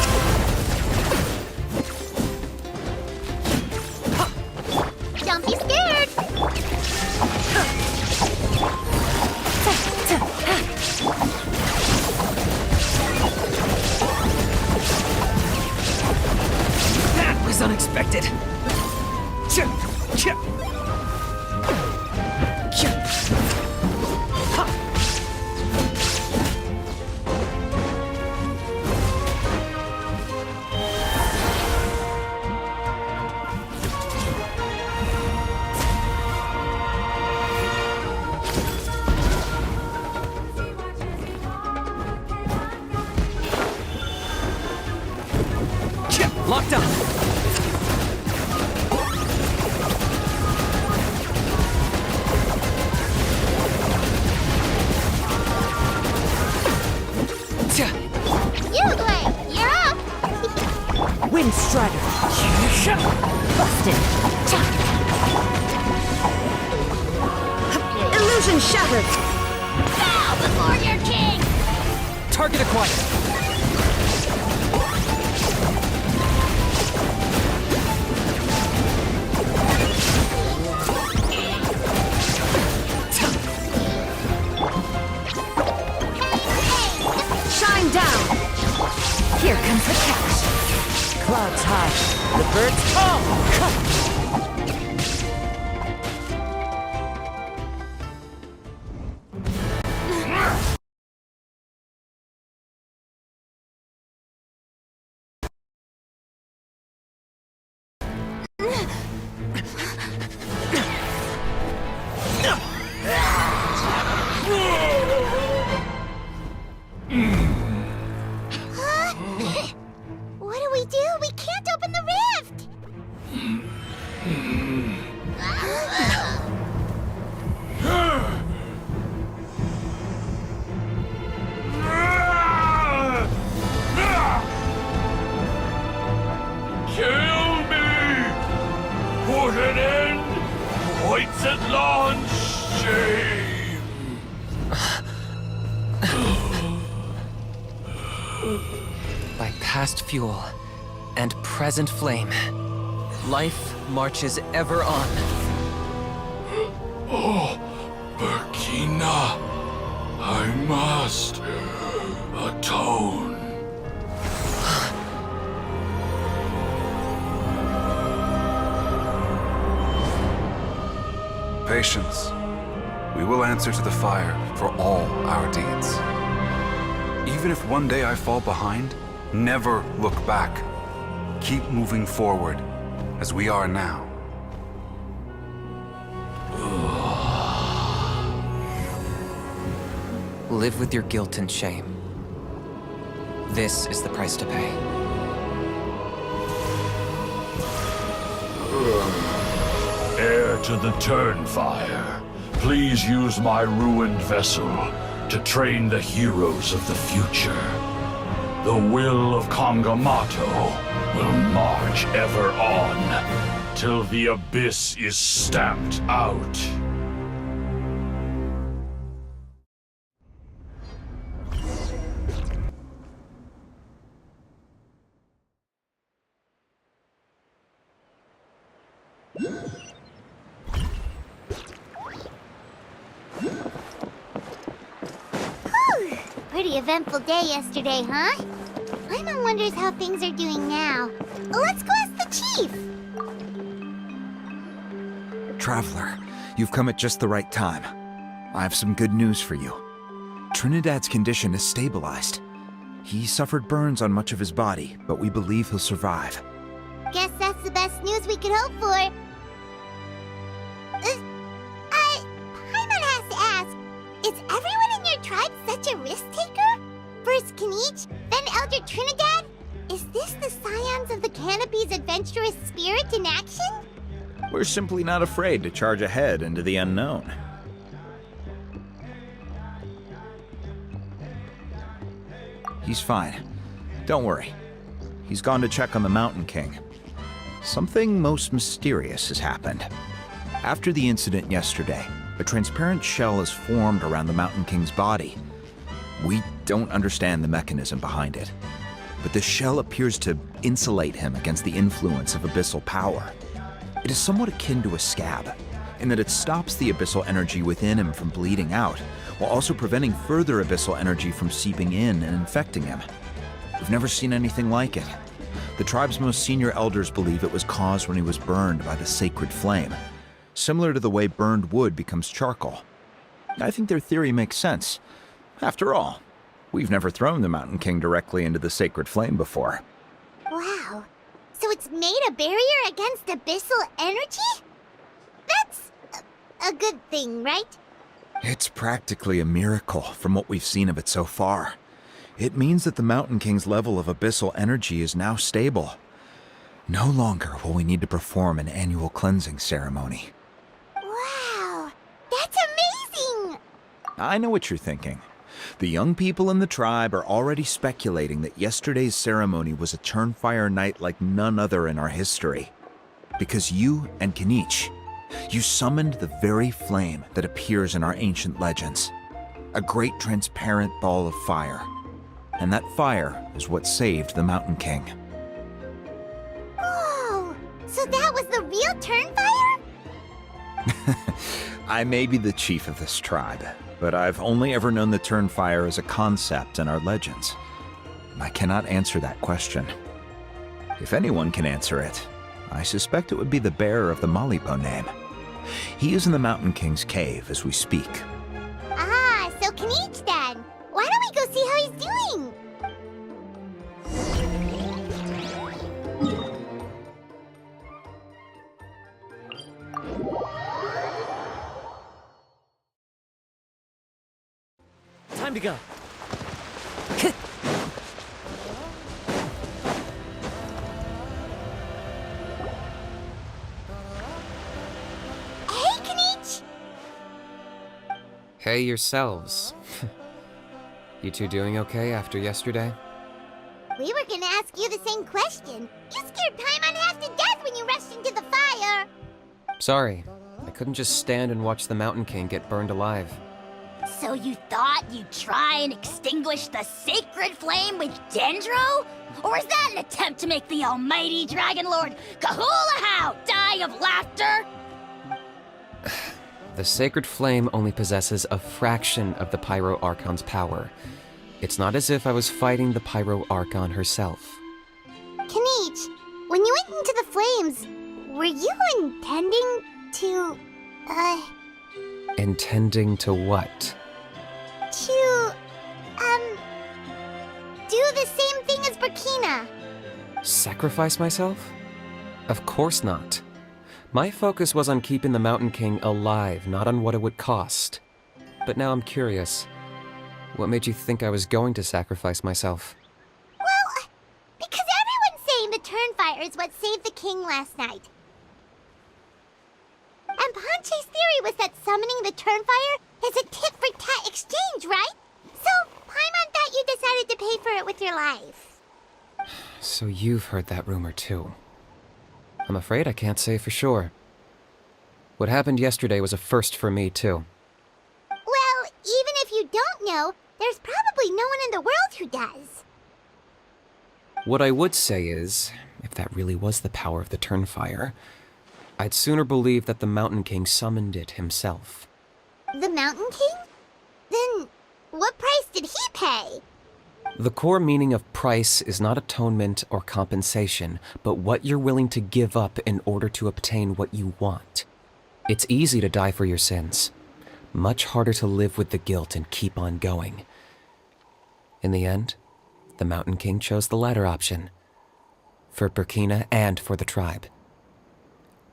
Busted. Illusion shattered. Bow before your king! Target acquired. Shine down. Here comes the catch. Clouds high, the birds fall. What do we do? We can't open the rift! Kill me! Put an end! Points at launch! Shame! By past fuel and present flame, life marches ever on. Oh, Burkina, I must atone. Patience. We will answer to the fire for all our deeds. Even if one day I fall behind, never look back. Keep moving forward, as we are now. Live with your guilt and shame. This is the price to pay. Heir to the Turnfire, please use my ruined vessel to train the heroes of the future. The will of Kangamato will march ever on, till the abyss is stamped out. Pretty eventful day yesterday, huh? Paimon wonders how things are doing now. Let's go ask the chief! Traveler, you've come at just the right time. I have some good news for you. Trinidad's condition is stabilized. He suffered burns on much of his body, but we believe he'll survive. Guess that's the best news we could hope for. Paimon has to ask, is everyone in your tribe such a risk-taker? First Kinich, then Elder Trinidad? Is this the Scions of the Canopy's adventurous spirit in action? We're simply not afraid to charge ahead into the unknown. He's fine. Don't worry. He's gone to check on the Mountain King. Something most mysterious has happened. After the incident yesterday, a transparent shell is formed around the Mountain King's body. We don't understand the mechanism behind it, but this shell appears to insulate him against the influence of abyssal power. It is somewhat akin to a scab, in that it stops the abyssal energy within him from bleeding out, while also preventing further abyssal energy from seeping in and infecting him. We've never seen anything like it. The tribe's most senior elders believe it was caused when he was burned by the sacred flame, similar to the way burned wood becomes charcoal. I think their theory makes sense. After all, we've never thrown the Mountain King directly into the sacred flame before. Wow. So it's made a barrier against abyssal energy? That's a good thing, right? It's practically a miracle from what we've seen of it so far. It means that the Mountain King's level of abyssal energy is now stable. No longer will we need to perform an annual cleansing ceremony. Wow, that's amazing! I know what you're thinking. The young people in the tribe are already speculating that yesterday's ceremony was a Turnfire night like none other in our history. Because you and Kinich, you summoned the very flame that appears in our ancient legends. A great transparent ball of fire. And that fire is what saved the Mountain King. Whoa! So that was the real Turnfire? I may be the chief of this tribe, but I've only ever known the Turnfire as a concept in our legends. I cannot answer that question. If anyone can answer it, I suspect it would be the bearer of the Malipo name. He is in the Mountain King's cave as we speak. Ah, so Kinich then. Why don't we go see how he's doing? Time to go. Hey, Kinich! Hey yourselves. You two doing okay after yesterday? We were gonna ask you the same question. You scared Paimon half to death when you rushed into the fire. Sorry, I couldn't just stand and watch the Mountain King get burned alive. So you thought you'd try and extinguish the sacred flame with Dendro? Or is that an attempt to make the almighty Dragon Lord Kahulahau die of laughter? The sacred flame only possesses a fraction of the Pyro Archon's power. It's not as if I was fighting the Pyro Archon herself. Kinich, when you went into the flames, were you intending to, Intending to what? do the same thing as Burkina? Sacrifice myself? Of course not. My focus was on keeping the Mountain King alive, not on what it would cost. But now I'm curious. What made you think I was going to sacrifice myself? Well, because everyone's saying the Turnfire is what saved the king last night. And Ponche's theory was that summoning the Turnfire is a tit-for-tat exchange, right? So, Paimon thought you decided to pay for it with your life. So you've heard that rumor too. I'm afraid I can't say for sure. What happened yesterday was a first for me too. Well, even if you don't know, there's probably no one in the world who does. What I would say is, if that really was the power of the Turnfire, I'd sooner believe that the Mountain King summoned it himself. The Mountain King? Then, what price did he pay? The core meaning of price is not atonement or compensation, but what you're willing to give up in order to obtain what you want. It's easy to die for your sins. Much harder to live with the guilt and keep on going. In the end, the Mountain King chose the latter option. For Burkina and for the tribe.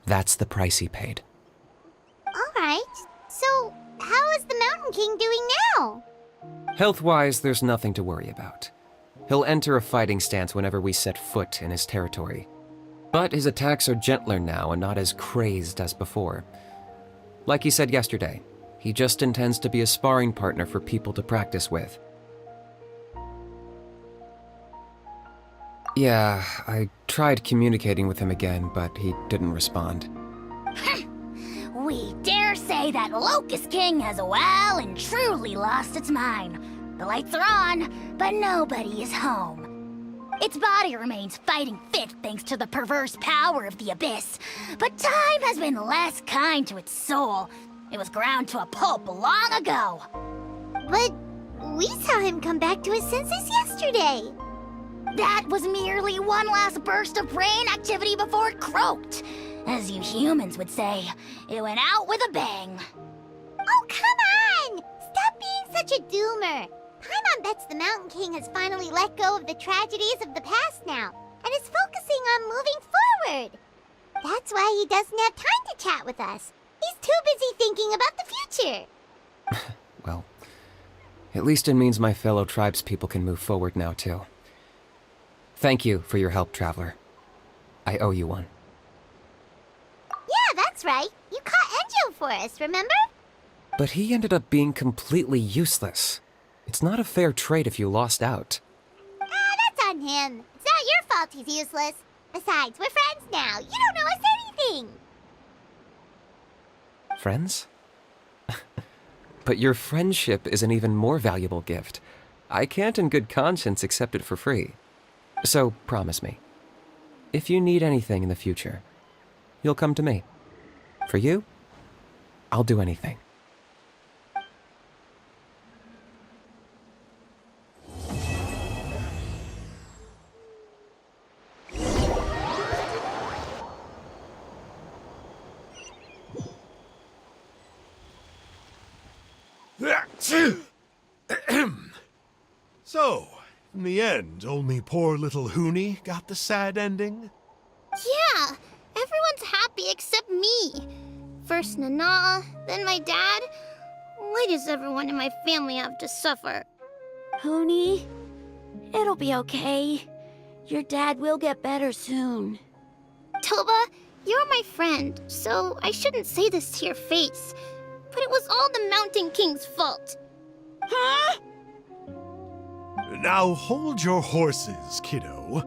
That's the price he paid. Alright, so how is the Mountain King doing now? Health-wise, there's nothing to worry about. He'll enter a fighting stance whenever we set foot in his territory. But his attacks are gentler now and not as crazed as before. Like he said yesterday, he just intends to be a sparring partner for people to practice with. Yeah, I tried communicating with him again, but he didn't respond. We dare say that Locust King has well and truly lost its mind. The lights are on, but nobody is home. Its body remains fighting fit thanks to the perverse power of the Abyss, but time has been less kind to its soul. It was ground to a pulp long ago. But we saw him come back to his senses yesterday. That was merely one last burst of brain activity before it croaked. As you humans would say, it went out with a bang. Oh, come on! Stop being such a doomer. Paimon bets the Mountain King has finally let go of the tragedies of the past now, and is focusing on moving forward. That's why he doesn't have time to chat with us. He's too busy thinking about the future. Well, at least it means my fellow tribespeople can move forward now, too. Thank you for your help, Traveler. I owe you one. Yeah, that's right. You caught Enjo for us, remember? But he ended up being completely useless. It's not a fair trade if you lost out. Ah, that's on him. It's not your fault he's useless. Besides, we're friends now. You don't owe us exciting! Friends? But your friendship is an even more valuable gift. I can't in good conscience accept it for free. So promise me, if you need anything in the future, you'll come to me. For you, I'll do anything. So, in the end, only poor little Hoonie got the sad ending? Yeah, everyone's happy except me. First Nana, then my dad. Why does everyone in my family have to suffer? Hoonie, it'll be okay. Your dad will get better soon. Toba, you're my friend, so I shouldn't say this to your face. But it was all the Mountain King's fault. Huh? Now hold your horses, kiddo.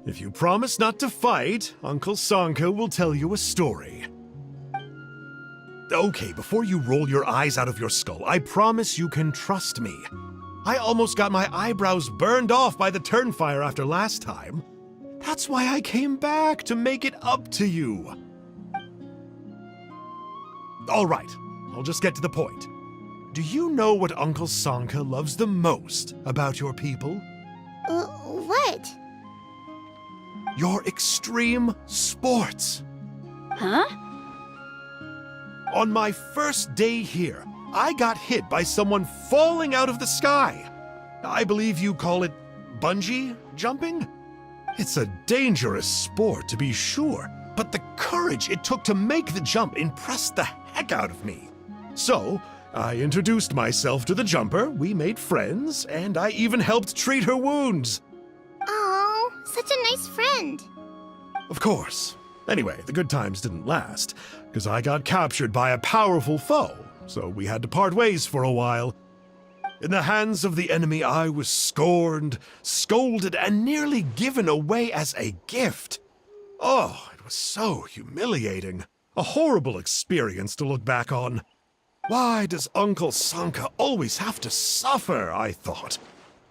If you promise not to fight, Uncle Sanka will tell you a story. Okay, before you roll your eyes out of your skull, I promise you can trust me. I almost got my eyebrows burned off by the Turnfire after last time. That's why I came back, to make it up to you. All right, I'll just get to the point. Do you know what Uncle Sanka loves the most about your people? What? Your extreme sports. Huh? On my first day here, I got hit by someone falling out of the sky. I believe you call it bungee jumping? It's a dangerous sport, to be sure, but the courage it took to make the jump impressed the heck out of me. So, I introduced myself to the jumper, we made friends, and I even helped treat her wounds. Oh, such a nice friend. Of course. Anyway, the good times didn't last, because I got captured by a powerful foe, so we had to part ways for a while. In the hands of the enemy, I was scorned, scolded, and nearly given away as a gift. Oh, it was so humiliating. A horrible experience to look back on. Why does Uncle Sanka always have to suffer, I thought.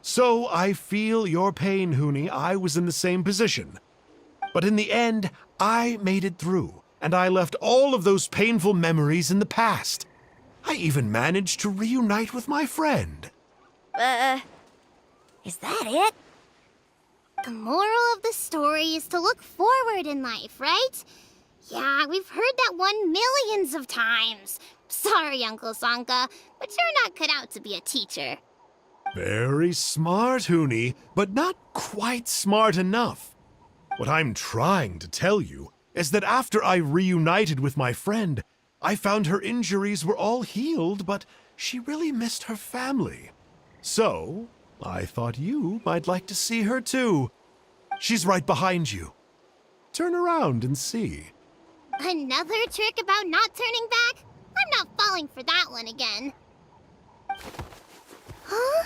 So I feel your pain, Hoonie. I was in the same position. But in the end, I made it through, and I left all of those painful memories in the past. I even managed to reunite with my friend. Is that it? The moral of the story is to look forward in life, right? Yeah, we've heard that one millions of times. Sorry, Uncle Sanka, but you're not cut out to be a teacher. Very smart, Hoonie, but not quite smart enough. What I'm trying to tell you is that after I reunited with my friend, I found her injuries were all healed, but she really missed her family. So, I thought you might like to see her too. She's right behind you. Turn around and see. Another trick about not turning back? I'm not falling for that one again. Huh?